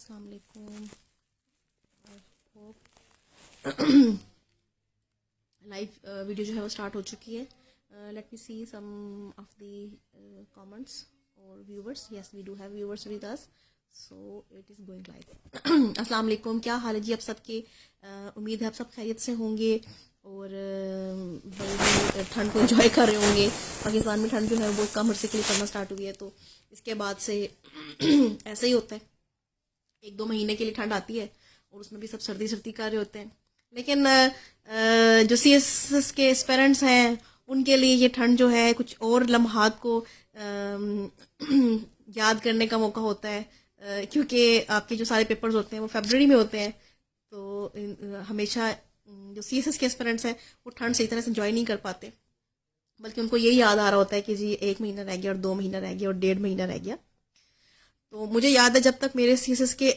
अस्सलाम वालेकुम। Live video जो है वो स्टार्ट हो चुकी है। Let me see some of the comments और viewers. Yes, we do have viewers with us, so it is going live. अस्सलाम वालेकुम, क्या हाल है जी आप सबके? उम्मीद है आप सब खैरियत से होंगे और बड़ी ठंड को एंजॉय कर रहे होंगे। पाकिस्तान में ठंड जो है वो कम अरसे के लिए पड़ना स्टार्ट हुई है, तो इसके बाद से ऐसा ही होता है। 1-2 महीने के लिए ठंड आती है और उसमें भी सब सर्दी सर्दी कर रहे होते हैं। लेकिन जो सीएसएस के एस्पिरेंट्स हैं उनके लिए ये ठंड जो है कुछ और लम्हात को याद करने का मौका होता है, क्योंकि आपके जो सारे पेपर्स होते हैं वो फरवरी में होते हैं। तो हमेशा जो सीएसएस के एस्पिरेंट्स हैं वो ठंड सही तरह से एंजॉय नहीं कर पाते, बल्कि उनको यही याद आ रहा होता है कि जी 1 महीना रह गया और 2 महीना रह गया और 1.5 महीना रह गया। तो मुझे याद है जब तक मेरे सीएसएस के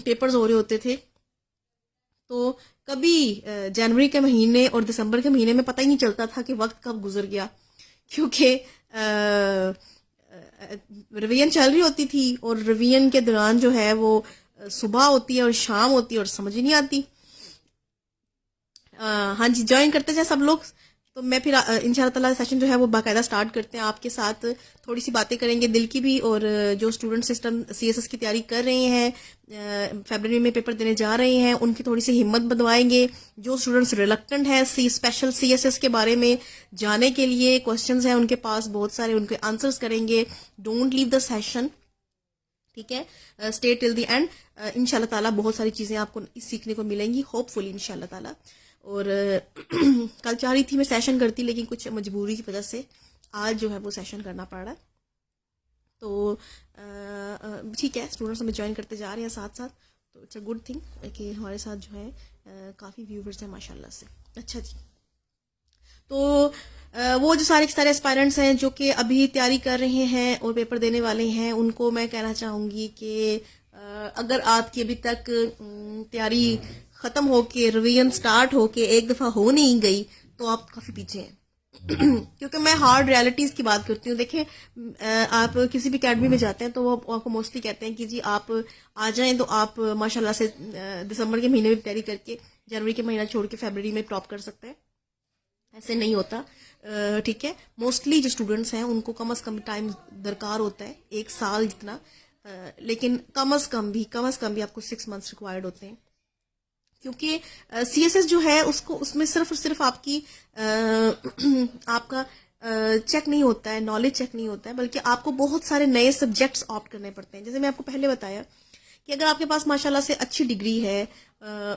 पेपर्स हो रहे होते थे तो कभी जनवरी के महीने और दिसंबर के महीने में पता ही नहीं चलता था कि वक्त कब गुजर गया, क्योंकि रिवीजन चल रही होती थी और रिवीजन के दौरान जो है वो सुबह होती है और शाम होती है और समझ ही नहीं आती। हाँ जी, ज्वाइन करते जाए सब लोग। तो मैं फिर इंशाल्लाह ताला सेशन जो है वो बाकायदा स्टार्ट करते हैं आपके साथ। थोड़ी सी बातें करेंगे दिल की भी, और जो स्टूडेंट सिस्टम सीएसएस की तैयारी कर रहे हैं, फरवरी में पेपर देने जा रहे हैं, उनकी थोड़ी सी हिम्मत बनवाएंगे। जो स्टूडेंट्स रिलक्टेंट हैं स्पेशल सीएसएस के बारे में जाने के लिए, क्वेश्चंस हैं उनके पास बहुत सारे, उनके आंसर्स करेंगे। डोंट लीव द सेशन, ठीक है? Stay till the end. इंशाल्लाह ताला बहुत सारी चीज़ें आपको सीखने को मिलेंगी, होपफुली इंशाल्लाह ताला। और कल चाह रही थी मैं सेशन करती, लेकिन कुछ मजबूरी की वजह से आज जो है वो सेशन करना पड़ रहा है। तो ठीक है, स्टूडेंट्स हमें ज्वाइन करते जा रहे हैं साथ साथ, तो इट्स अ गुड थिंग कि हमारे साथ जो है काफ़ी व्यूवर्स हैं माशाल्लाह से। अच्छा जी, तो वो जो सारे के सारे एस्पायरेंट्स हैं जो कि अभी तैयारी कर रहे हैं और पेपर देने वाले हैं, उनको मैं कहना चाहूँगी कि अगर आपकी अभी तक तैयारी ख़त्म होके रिवीजन स्टार्ट होके एक दफ़ा हो नहीं गई तो आप काफ़ी पीछे हैं। क्योंकि मैं हार्ड रियलिटीज़ की बात करती हूँ। देखें, आप किसी भी अकेडमी में जाते हैं तो वो आपको मोस्टली कहते हैं कि जी आप आ जाएं तो आप माशाल्लाह से दिसंबर के महीने में तैयारी करके जनवरी के महीना छोड़ के फरवरी में टॉप कर सकते हैं। ऐसे नहीं होता, ठीक है? मोस्टली जो स्टूडेंट्स हैं उनको कम से कम टाइम दरकार होता है, 1 साल जितना। लेकिन कम से कम भी आपको 6 मंथ्स रिक्वायर्ड होते हैं, क्योंकि सीएसएस जो है उसको उसमें सिर्फ और सिर्फ आपकी आपका चेक नहीं होता है, नॉलेज चेक नहीं होता है, बल्कि आपको बहुत सारे नए सब्जेक्ट्स ऑप्ट करने पड़ते हैं। जैसे मैं आपको पहले बताया कि अगर आपके पास माशाल्लाह से अच्छी डिग्री है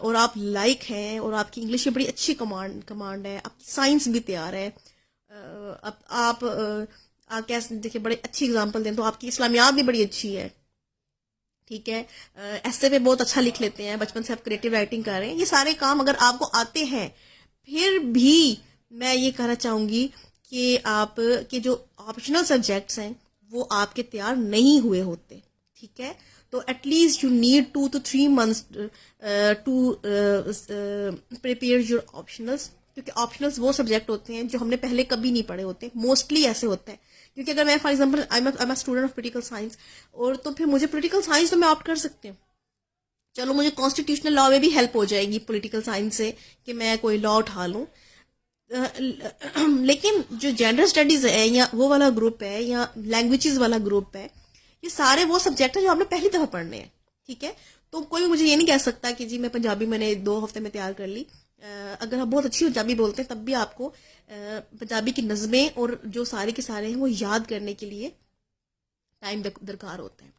और आप लाइक हैं और आपकी इंग्लिश में बड़ी अच्छी कमांड है, आपकी साइंस भी तैयार है, आप कैसे देखिए, बड़े अच्छी एग्जांपल दें तो आपकी इस्लामियात भी बड़ी अच्छी है, ठीक है? ऐसे पे बहुत अच्छा लिख लेते हैं, बचपन से आप क्रिएटिव राइटिंग कर रहे हैं, ये सारे काम अगर आपको आते हैं, फिर भी मैं ये कहना चाहूंगी कि आप के जो ऑप्शनल सब्जेक्ट्स हैं वो आपके तैयार नहीं हुए होते, ठीक है? तो at least you need 2 to 3 months to prepare your optionals, क्योंकि ऑप्शनल्स वो सब्जेक्ट होते हैं जो हमने पहले कभी नहीं पढ़े होते। मोस्टली ऐसे होता है, क्योंकि अगर मैं for example I am student of political science, और तो फिर मुझे पोलिटिकल साइंस तो मैं ऑप्ट कर सकती हूँ, चलो मुझे कॉन्स्टिट्यूशनल लॉ में भी हेल्प हो जाएगी पॉलिटिकल साइंस से कि मैं कोई लॉ उठा लूँ। लेकिन जो जेंडर स्टडीज है या वो वाला ग्रुप है या लैंग्वेजेस वाला ग्रुप है, ये सारे वो सब्जेक्ट है जो आपने पहली दफा पढ़ने हैं, ठीक है? तो कोई मुझे ये नहीं कह सकता कि जी मैं पंजाबी मैंने 2 हफ्ते में तैयार कर ली। अगर आप बहुत अच्छी पंजाबी बोलते हैं तब भी आपको पंजाबी की नज़में और जो सारे के सारे हैं वो याद करने के लिए टाइम दरकार होता है।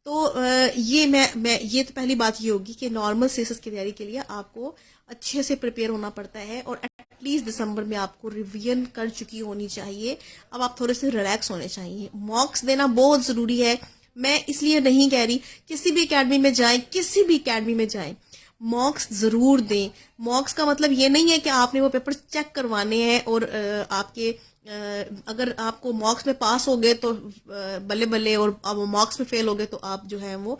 तो ये ये तो पहली बात ये होगी कि नॉर्मल सीएसएस की तैयारी के लिए आपको अच्छे से प्रिपेयर होना पड़ता है, और एटलीस्ट दिसंबर में आपको रिवीजन कर चुकी होनी चाहिए। अब आप थोड़े से रिलैक्स होने चाहिए। मॉक्स देना बहुत ज़रूरी है। मैं इसलिए नहीं कह रही, किसी भी एकेडमी में जाएं, किसी भी एकेडमी में जाएं, मॉक्स ज़रूर दें। मॉक्स का मतलब ये नहीं है कि आपने वो पेपर चेक करवाने हैं और आपके अगर आपको मॉक्स में पास हो गए तो बल्ले बल्ले, और अब मॉक्स में फेल हो गए तो आप जो है वो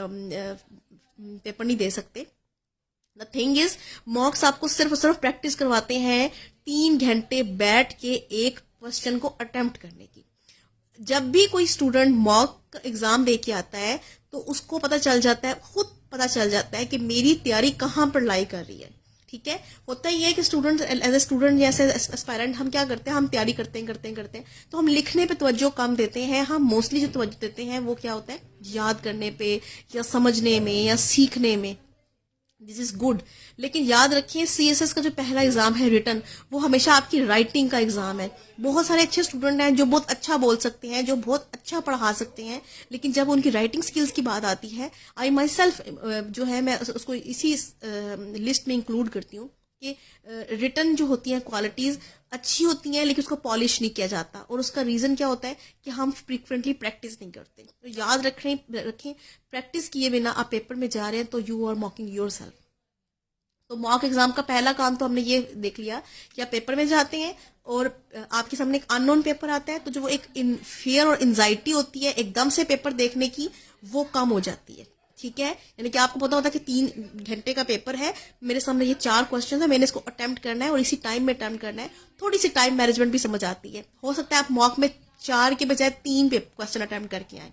पेपर नहीं दे सकते। द थिंग इज, मॉक्स आपको सिर्फ और सिर्फ प्रैक्टिस करवाते हैं 3 घंटे बैठ के एक क्वेश्चन को अटेम्प्ट करने की। जब भी कोई स्टूडेंट मॉक एग्जाम दे के आता है तो उसको पता चल जाता है, खुद पता चल जाता है कि मेरी तैयारी कहाँ पर लाई कर रही है। ठीक है, होता ही है कि स्टूडेंट एज ए स्टूडेंट या एज एस्पायरेंट हम क्या करते हैं, हम तैयारी करते हैं तो हम लिखने पे तवज्जो कम देते हैं। हम मोस्टली जो तवज्जो देते हैं वो क्या होता है, याद करने पे या समझने में या सीखने में। दिस इज गुड, लेकिन याद रखिए सीएसएस का जो पहला एग्जाम है रिटन, वो हमेशा आपकी राइटिंग का एग्जाम है। बहुत सारे अच्छे स्टूडेंट हैं जो बहुत अच्छा बोल सकते हैं, जो बहुत अच्छा पढ़ा सकते हैं, लेकिन जब उनकी राइटिंग स्किल्स की बात आती है, आई माई सेल्फ जो है मैं उसको इसी लिस्ट में इंक्लूड करती हूँ कि रिटन जो होती हैं क्वालिटीज अच्छी होती हैं लेकिन उसको पॉलिश नहीं किया जाता। और उसका रीजन क्या होता है कि हम फ्रीक्वेंटली प्रैक्टिस नहीं करते। तो याद रखें प्रैक्टिस किए बिना आप पेपर में जा रहे हैं तो you are mocking yourself. तो मॉक एग्जाम का पहला काम तो हमने ये देख लिया कि आप पेपर में जाते हैं और आपके सामने एक अननोन पेपर आता है, तो जो वो एक फियर और एंजाइटी होती है एकदम से पेपर देखने की, वो कम हो जाती है। ठीक है, यानी कि आपको पता होता है कि 3 घंटे का पेपर है, मेरे सामने ये 4 क्वेश्चन है, मैंने इसको अटेम्प्ट करना है और इसी टाइम में अटेम्प्ट करना है। थोड़ी सी टाइम मैनेजमेंट भी समझ आती है। हो सकता है आप मॉक में 4 के बजाय 3 क्वेश्चन अटेम्प्ट करके आए,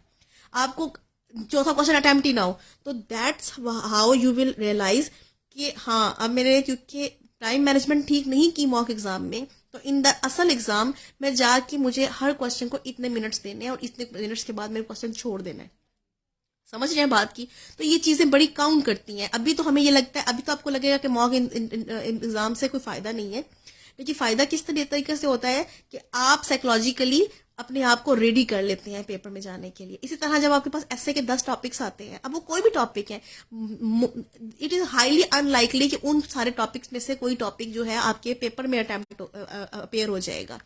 आपको चौथा क्वेश्चन अटेम्प्ट ही ना हो, तो that's how you will realize कि हाँ अब मैंने क्योंकि टाइम मैनेजमेंट ठीक नहीं की मॉक एग्जाम में, तो इन द असल एग्जाम में जाके मुझे हर क्वेश्चन को इतने मिनट्स देने हैं और इतने मिनट्स के बाद मेरे क्वेश्चन छोड़ देना है। समझ रहे हैं बात की? तो ये चीजें बड़ी काउंट करती हैं। अभी तो हमें ये लगता है, अभी तो आपको लगेगा कि मॉक एग्जाम से कोई फायदा नहीं है, लेकिन फायदा किस तरीके से होता है कि आप साइकोलॉजिकली अपने आप को रेडी कर लेते हैं पेपर में जाने के लिए। इसी तरह जब आपके पास ऐसे के 10 टॉपिक्स आते हैं, अब वो कोई भी टॉपिक है, इट इज हाईली अनलाइकली कि उन सारे टॉपिक्स में से कोई टॉपिक जो है आपके पेपर में अपेयर हो जाएगा।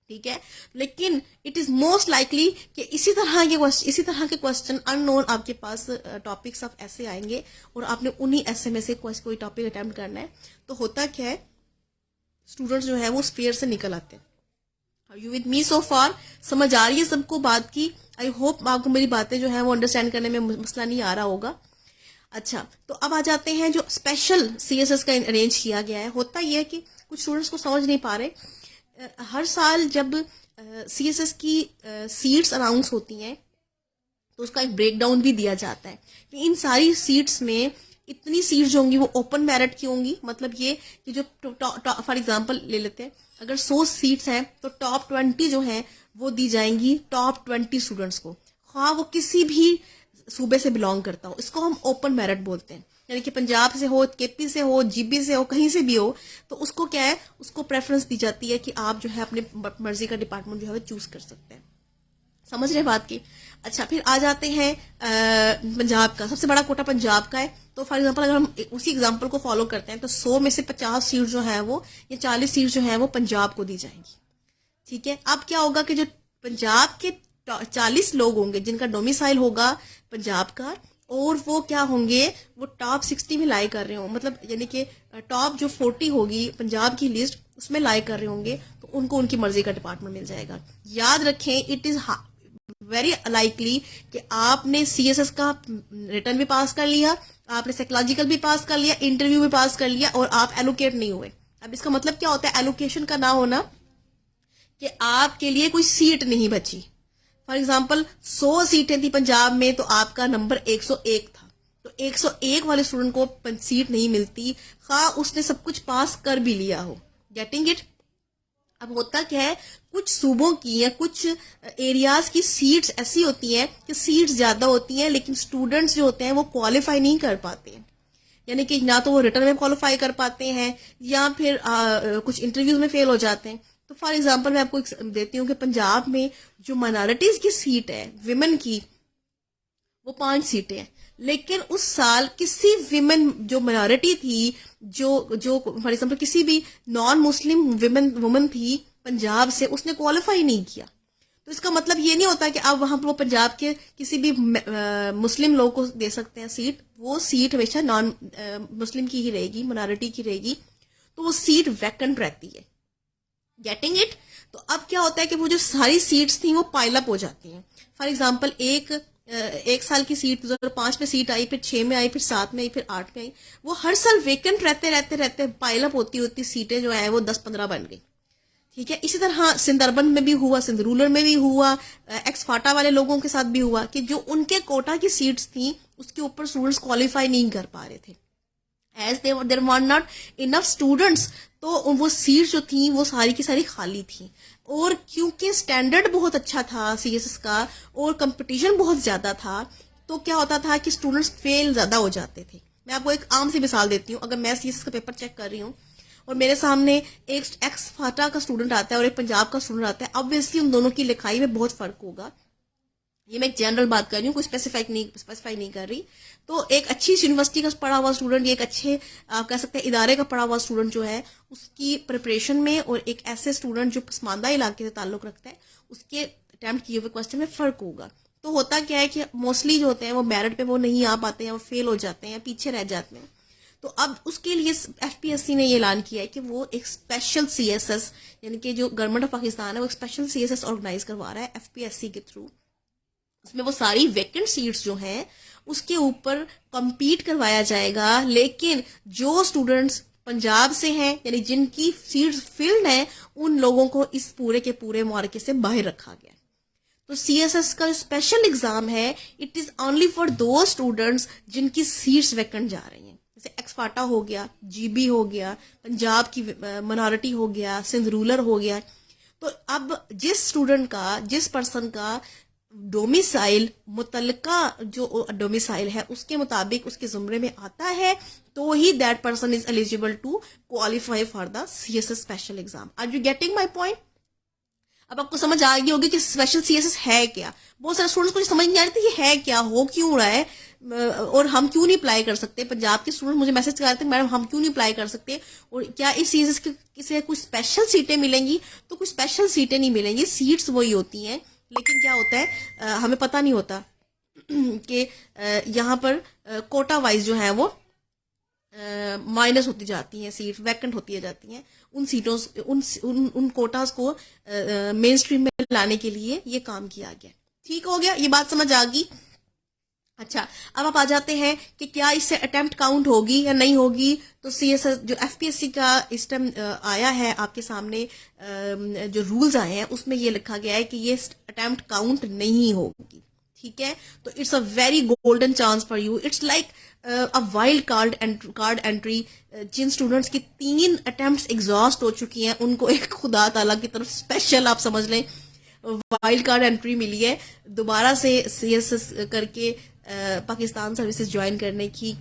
ठीक है, लेकिन इट इज मोस्ट लाइकली कि इसी तरह के क्वेश्चन अननोन आपके पास टॉपिक्स ऑफ ऐसे आएंगे और आपने उन्हीं ऐसे में से कोई टॉपिक अटेम्प्ट करना है। तो होता क्या है, स्टूडेंट्स जो है वो फेयर से निकल आते हैं। आर यू विद मी सो फार? समझ आ रही है सबको बात की? आई होप आपको मेरी बातें जो है वो अंडरस्टैंड करने में मसला नहीं आ रहा होगा। अच्छा, तो अब आ जाते हैं जो स्पेशल सीएसएस का अरेंज किया गया है। होता यह है कि कुछ स्टूडेंट्स को समझ नहीं पा रहे, हर साल जब सीएसएस की सीट्स अनाउंस होती हैं तो उसका एक ब्रेकडाउन भी दिया जाता है कि इन सारी सीट्स में इतनी सीट्स जो होंगी वो ओपन मेरिट की होंगी। मतलब ये कि जो फॉर एग्जांपल ले लेते हैं, अगर 100 सीट्स हैं तो टॉप 20 जो हैं वो दी जाएंगी टॉप 20 स्टूडेंट्स को, हाँ वो किसी भी सूबे से बिलोंग करता हो। इसको हम ओपन मेरिट बोलते हैं, यानी कि पंजाब से हो, केपी से हो, जीबी से हो, कहीं से भी हो, तो उसको क्या है, उसको प्रेफरेंस दी जाती है कि आप जो है अपने मर्जी का डिपार्टमेंट जो है चूज कर सकते हैं। समझ रहे बात की? अच्छा, फिर आ जाते हैं पंजाब का। सबसे बड़ा कोटा पंजाब का है। तो फॉर एग्जांपल अगर हम उसी एग्जांपल को फॉलो करते हैं तो 100 में से 50 सीट जो है वो, या 40 सीट जो है वो पंजाब को दी जाएंगी। ठीक है, अब क्या होगा कि जो पंजाब के 40 लोग होंगे जिनका डोमिसाइल होगा पंजाब का, और वो क्या होंगे, वो टॉप 60 में लाई कर रहे हो, मतलब यानी कि टॉप जो 40 होगी पंजाब की लिस्ट उसमें लाई कर रहे होंगे, तो उनको उनकी मर्जी का डिपार्टमेंट मिल जाएगा। याद रखें, इट इज वेरी लाइकली कि आपने सीएसएस का रिटर्न भी पास कर लिया, आपने साइकोलॉजिकल भी पास कर लिया, इंटरव्यू भी पास कर लिया, और आप एलोकेट नहीं हुए। अब इसका मतलब क्या होता है एलोकेशन का ना होना, कि आपके लिए कोई सीट नहीं बची। फॉर एग्जाम्पल 100 सीटें थी पंजाब में तो आपका नंबर 101 था, तो 101 वाले स्टूडेंट को सीट नहीं मिलती, खा उसने सब कुछ पास कर भी लिया हो। Getting it? अब होता क्या है, कुछ सूबों की या कुछ एरियाज की सीट्स ऐसी होती हैं कि सीट्स ज्यादा होती हैं लेकिन स्टूडेंट्स जो होते हैं वो क्वालिफाई नहीं कर पाते हैं, यानी कि ना तो वो रिटर्न में क्वालिफाई कर पाते हैं या फिर कुछ इंटरव्यूज में फेल हो जाते हैं। तो फॉर एग्जांपल मैं आपको देती हूँ कि पंजाब में जो माइनॉरिटीज की सीट है विमेन की, वो 5 सीटें हैं, लेकिन उस साल किसी विमेन जो माइनॉरिटी थी, जो फॉर एग्जांपल किसी भी नॉन मुस्लिम वुमन थी पंजाब से, उसने क्वालिफाई नहीं किया। तो इसका मतलब ये नहीं होता कि आप वहां पर वो पंजाब के किसी भी मुस्लिम लोग को दे सकते हैं सीट, वो सीट हमेशा नॉन मुस्लिम की ही रहेगी, माइनॉरिटी की रहेगी, तो वो सीट वैकेंट रहती है। Getting it? तो अब क्या होता है कि वो जो सारी सीट्स थी वो पाइल अप हो जाती हैं। फॉर एग्जांपल एक साल की सीट 2005 में सीट आई, फिर 6 में आई, फिर 7 में आई, फिर 8 में आई, वो हर साल वेकेंट रहते पाइल अप होती सीटें जो है वो 10-15 बन गई। ठीक है। इसी तरह हाँ, सिंध अर्बन में भी हुआ, सिंध रूरल में भी हुआ, एक्स फाटा वाले लोगों के साथ भी हुआ कि जो उनके कोटा की सीट्स थी उसके ऊपर स्टूडेंट्स क्वालिफाई नहीं कर पा रहे थे, as there were not enough students. तो वो सीट्स जो थी वो सारी की सारी खाली थी, और क्योंकि स्टैंडर्ड बहुत अच्छा था सीएसएस का और कंपटीशन बहुत ज्यादा था, तो क्या होता था कि स्टूडेंट्स फेल ज्यादा हो जाते थे। मैं आपको एक आम सी मिसाल देती हूँ। अगर मैं सीएसएस का पेपर चेक कर रही हूँ और मेरे सामने एक एक्स फाटा का स्टूडेंट आता है और एक पंजाब का स्टूडेंट आता है, ऑब्वियसली उन दोनों की लिखाई में बहुत फर्क होगा। ये मैं एक जनरल बात कर रही हूँ, कोई स्पेसिफाई नहीं कर रही। तो एक अच्छी यूनिवर्सिटी का पढ़ा हुआ स्टूडेंट, एक अच्छे आप कह सकते हैं इदारे का पढ़ा हुआ स्टूडेंट जो है, उसकी प्रिपरेशन में और एक ऐसे स्टूडेंट जो पसमानदा इलाके से ताल्लुक रखता है उसके अटेम्प्ट किए हुए क्वेश्चन में फर्क होगा। तो होता क्या है कि मोस्टली जो होते हैं वो मेरिट पे वो नहीं आ पाते हैं, वो फेल हो जाते हैं, पीछे रह जाते हैं। तो अब उसके लिए एफपीएससी ने ये ऐलान किया है कि वो एक स्पेशल सीएसएस, यानी कि जो गवर्नमेंट ऑफ पाकिस्तान है वो एक स्पेशल सीएसएस ऑर्गेनाइज करवा रहा है एफपीएससी के थ्रू। उसमें वो सारी वैकेंट सीट्स जो हैं उसके ऊपर compete करवाया जाएगा, लेकिन जो स्टूडेंट्स पंजाब से हैं यानी जिनकी सीट्स फिल्ड हैं उन लोगों को इस पूरे के पूरे मार्के से बाहर रखा गया है। तो सीएसएस का स्पेशल एग्जाम है, इट इज ओनली फॉर दो स्टूडेंट्स जिनकी सीट्स वैकेंट जा रही हैं, जैसे एक्सफाटा हो गया, जीबी हो गया, पंजाब की माइनॉरिटी हो गया, सिंध रूरल हो गया। तो अब जिस स्टूडेंट का, जिस पर्सन का डोमिसाइल मुतलका जो डोमिसाइल है उसके मुताबिक उसके जुमरे में आता है, तो he that person is eligible to qualify for the CSS special exam. Are you getting my point? अब आपको समझ आ गई होगी कि स्पेशल सीएसएस है क्या। बहुत सारे स्टूडेंट्स को समझ नहीं आ रही थी ये है क्या, हो क्यों रहा है, और हम क्यों नहीं अप्लाई कर सकते। पंजाब के स्टूडेंट मुझे मैसेज कर रहे थे मैडम हम क्यों नहीं अप्लाई कर सकते, और क्या इस सीएसएस से कुछ स्पेशल सीटें मिलेंगी। तो कुछ स्पेशल सीटें नहीं मिलेंगी, सीट्स वही होती हैं, लेकिन क्या होता है हमें पता नहीं होता कि यहाँ पर कोटा वाइज जो है वो माइनस होती जाती हैं, सीट वैकेंट होती जाती हैं। उन सीटों उन कोटास को मेन स्ट्रीम में लाने के लिए ये काम किया गया। ठीक हो गया, ये बात समझ आ गई। अच्छा, अब आप आ जाते हैं कि क्या इससे अटेम्प्ट काउंट होगी या नहीं होगी। तो सीएसएस जो एफपीएससी का इस टाइम आया है आपके सामने, जो रूल्स आए हैं उसमें ये लिखा गया है कि ये अटेम्प्ट काउंट नहीं होगी। ठीक है, तो it's a very golden chance for you, it's like a wild card entry. जिन स्टूडेंट्स की 3 अटेम्प्ट्स एग्जॉस्ट हो चुकी हैं उनको एक खुदा ताला की तरफ स्पेशल आप समझ लें वाइल्ड कार्ड एंट्री मिली है दोबारा से सीएसएस करके पाकिस्तान सर्विसेज ज्वाइन करने की।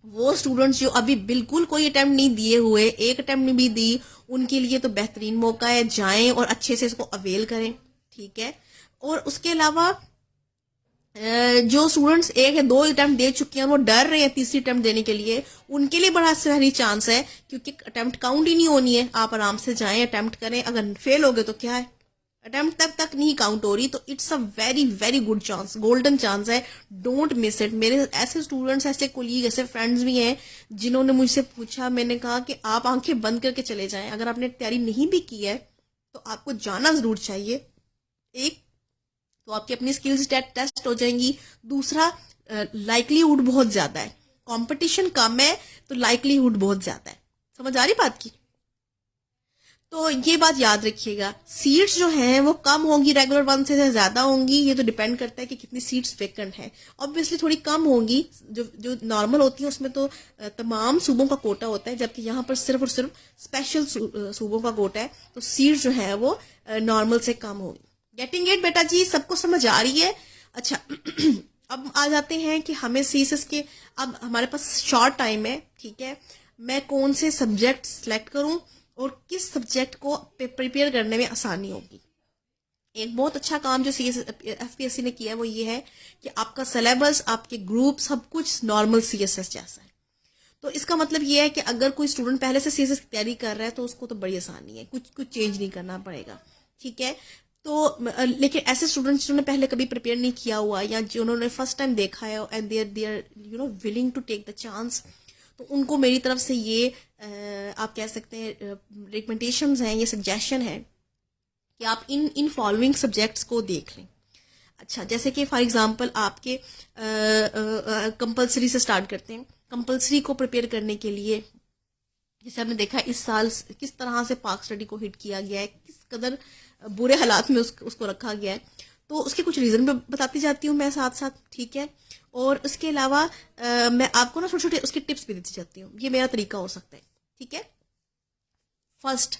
वो स्टूडेंट्स जो अभी बिल्कुल कोई अटेम्प्ट नहीं दिए हुए, एक अटेम्प्ट नहीं भी दी, उनके लिए तो बेहतरीन मौका है, जाएं और अच्छे से इसको अवेल करें। ठीक है, और उसके अलावा जो स्टूडेंट्स 1 या 2 अटेम्प्ट दे चुके हैं वो डर रहे हैं तीसरी अटेम्प्ट देने के लिए, उनके लिए बड़ा सही चांस है, क्योंकि अटेम्प्ट काउंट ही नहीं होनी है। आप आराम से जाएं, अटेम्प्ट करें, अगर फेल हो गए तो क्या है, अटेम्प्ट तक नहीं काउंट हो रही। तो it's a very very good chance, golden chance है, डोंट मिस इट। मेरे ऐसे स्टूडेंट्स, ऐसे कोलीग, ऐसे फ्रेंड्स भी हैं जिन्होंने मुझसे पूछा, मैंने कहा कि आप आंखें बंद करके चले जाएं, अगर आपने तैयारी नहीं भी की है तो आपको जाना जरूर चाहिए। एक तो आपकी अपनी स्किल्स टेस्ट हो जाएंगी, दूसरा लाइकलीहुड बहुत ज्यादा है, कंपटीशन कम है तो लाइकलीहुड बहुत ज्यादा है। समझ आ रही बात की? तो ये बात याद रखिएगा, सीट्स जो हैं वो कम होंगी, रेगुलर 1 से ज्यादा होंगी, ये तो डिपेंड करता है कि कितनी सीट्स वैकेंट है। ऑब्वियसली थोड़ी कम होंगी, जो नॉर्मल होती है उसमें तो तमाम सूबों का कोटा होता है, जबकि यहाँ पर सिर्फ और सिर्फ स्पेशल सूबों का कोटा है, तो सीट्स जो है वो नॉर्मल से कम होगी। गेटिंग इट बेटा जी, सबको समझ आ रही है? अच्छा अब आ जाते हैं कि हमें सीएसएस के, अब हमारे पास शॉर्ट टाइम है, ठीक है, मैं कौन से सब्जेक्ट सेलेक्ट करूं और किस सब्जेक्ट को प्रिपेयर करने में आसानी होगी। एक बहुत अच्छा काम जो एफपीएससी ने किया है वो ये है कि आपका सिलेबस, आपके ग्रुप, सब कुछ नॉर्मल सीएसएस जैसा है। तो इसका मतलब ये है कि अगर कोई स्टूडेंट पहले से सीएसएस की तैयारी कर रहा है तो उसको तो बड़ी आसानी है, कुछ चेंज नहीं करना पड़ेगा। ठीक है, तो लेकिन ऐसे स्टूडेंट्स जिन्होंने पहले कभी प्रिपेयर नहीं किया हुआ या जिन्होंने फर्स्ट टाइम देखा है and they are willing to take the chance, तो उनको मेरी तरफ से ये आप कह सकते हैं रिकमेंडेशंस हैं, ये सजेशन है कि आप इन फॉलोइंग सब्जेक्ट्स को देख लें। अच्छा, जैसे कि फॉर एग्जांपल आपके कंपलसरी से स्टार्ट करते हैं। कंपलसरी को प्रिपेयर करने के लिए जैसे आपने देखा इस साल किस तरह से पाक स्टडी को हिट किया गया है, किस कदर बुरे हालात में उसको रखा गया है। तो उसके कुछ रीज़न भी बताती जाती हूँ मैं साथ साथ, ठीक है। और उसके अलावा मैं आपको ना छोटे छोटे उसके टिप्स भी देती जाती हूँ, ये मेरा तरीका हो सकता है, ठीक है। फर्स्ट,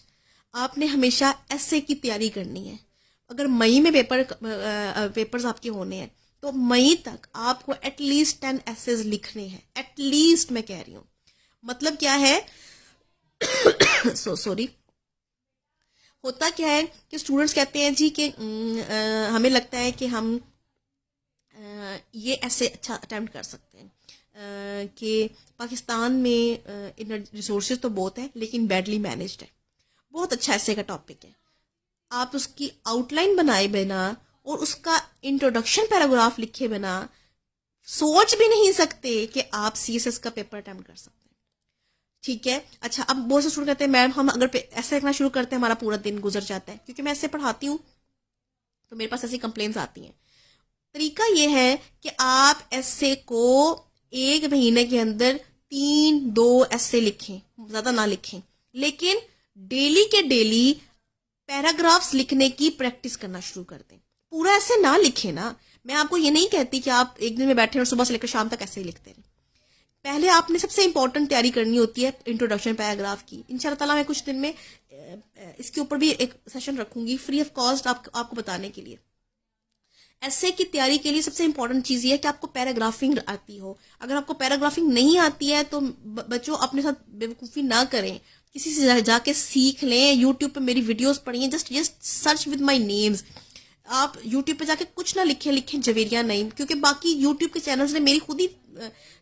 आपने हमेशा एसे की तैयारी करनी है। अगर मई में पेपर्स आपके होने हैं तो मई तक आपको एटलीस्ट 10 एसेज लिखने हैं, एटलीस्ट मैं कह रही हूँ। मतलब क्या है सॉरी, होता क्या है कि स्टूडेंट्स कहते हैं जी कि हमें लगता है कि हम ये ऐसे अच्छा अटेम्प्ट कर सकते हैं कि पाकिस्तान में रिसोर्सेज तो बहुत है लेकिन बैडली मैनेज्ड है। बहुत अच्छा ऐसे का टॉपिक है, आप उसकी आउटलाइन बनाए बिना और उसका इंट्रोडक्शन पैराग्राफ लिखे बिना सोच भी नहीं सकते कि आप सीएसएस का पेपर अटेम्प्ट कर सकते हैं, ठीक है। अच्छा, अब बहुत से स्टूडेंट कहते हैं मैम हम अगर ऐसे लिखना शुरू करते हैं हमारा पूरा दिन गुजर जाता है, क्योंकि मैं ऐसे पढ़ाती हूँ तो मेरे पास ऐसी कंप्लेंट्स आती हैं। तरीका ये है कि आप ऐसे को एक महीने के अंदर 3-2 ऐसे लिखें, ज्यादा ना लिखें, लेकिन डेली के डेली पैराग्राफ्स लिखने की प्रैक्टिस करना शुरू कर दें। पूरा ऐसे ना लिखें ना, मैं आपको ये नहीं कहती कि आप एक दिन में बैठे और सुबह से लेकर शाम तक ऐसे ही लिखते रहें। पहले आपने सबसे इंपॉर्टेंट तैयारी करनी होती है इंट्रोडक्शन पैराग्राफ की। इंशाल्लाह ताला मैं कुछ दिन में इसके ऊपर भी एक सेशन रखूंगी फ्री ऑफ कॉस्ट आपको बताने के लिए। ऐसे की तैयारी के लिए सबसे इंपॉर्टेंट चीज ये है कि आपको पैराग्राफिंग आती हो। अगर आपको पैराग्राफिंग नहीं आती है तो बच्चों अपने साथ बेवकूफ़ी ना करें, किसी से जाके सीख लें। यूट्यूब पे मेरी वीडियोस पढ़िए, just search with my names. आप यूट्यूब पे जाके कुछ ना लिखें जवेरिया नईम, क्योंकि बाकी यूट्यूब के चैनल्स ने मेरी खुद ही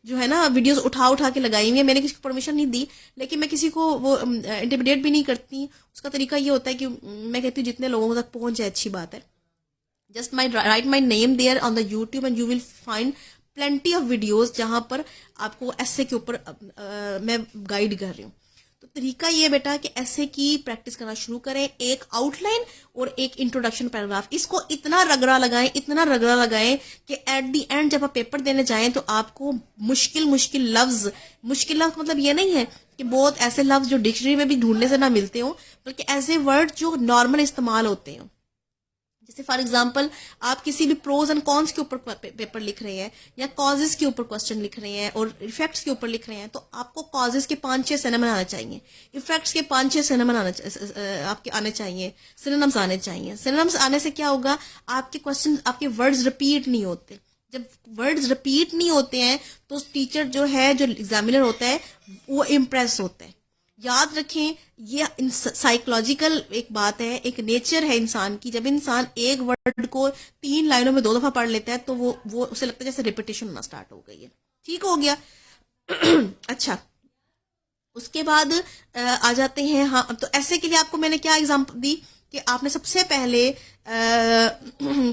जो है ना वीडियोस उठा उठा के लगाई हुई है। मैंने किसी को परमिशन नहीं दी, लेकिन मैं किसी को वो इंटिमिडेट भी नहीं करती। उसका तरीका ये होता है कि मैं कहती हूँ जितने लोगों तक पहुंच जाए अच्छी बात है। just write my name there on the YouTube and you will find plenty of videos जहां पर आपको ऐसे के ऊपर मैं गाइड कर रही हूँ। तो तरीका ये बेटा कि ऐसे की प्रैक्टिस करना शुरू करें, एक आउटलाइन और एक इंट्रोडक्शन पैराग्राफ। इसको इतना रगड़ा लगाएं कि एट दी एंड जब आप पेपर देने जाएं तो आपको मुश्किल लफ्ज, मुश्किल लफ्ज मतलब ये नहीं है कि बहुत ऐसे लफ्ज जो डिक्शनरी में भी ढूंढने से ना मिलते हो, बल्कि ऐसे वर्ड जो नॉर्मल इस्तेमाल होते हो। जैसे फॉर एग्जाम्पल आप किसी भी प्रोज एंड कॉन्स के ऊपर पेपर लिख रहे हैं या कॉजेस के ऊपर क्वेश्चन लिख रहे हैं और इफेक्ट्स के ऊपर लिख रहे हैं, तो आपको कॉजेस के 5-6 सिनोनिम आने चाहिए, इफेक्ट्स के 5-6 सिनोनिम आपके आने चाहिए, सिनोनिम्स आने चाहिए। सिनोनिम्स आने से क्या होगा, आपके क्वेश्चन, आपके वर्ड्स रिपीट नहीं होते। जब वर्ड्स रिपीट नहीं होते हैं तो टीचर जो है, जो एग्जामिनर होता है, वो इम्प्रेस होता है। याद रखें, ये साइकोलॉजिकल एक बात है, एक नेचर है इंसान की। जब इंसान एक वर्ड को 3 लाइनों में 2 दफा पढ़ लेता है तो वो उसे लगता है जैसे रिपीटेशन होना स्टार्ट हो गई है। ठीक हो गया अच्छा, उसके बाद आ जाते हैं, हाँ तो ऐसे के लिए आपको मैंने क्या एग्जांपल दी कि आपने सबसे पहले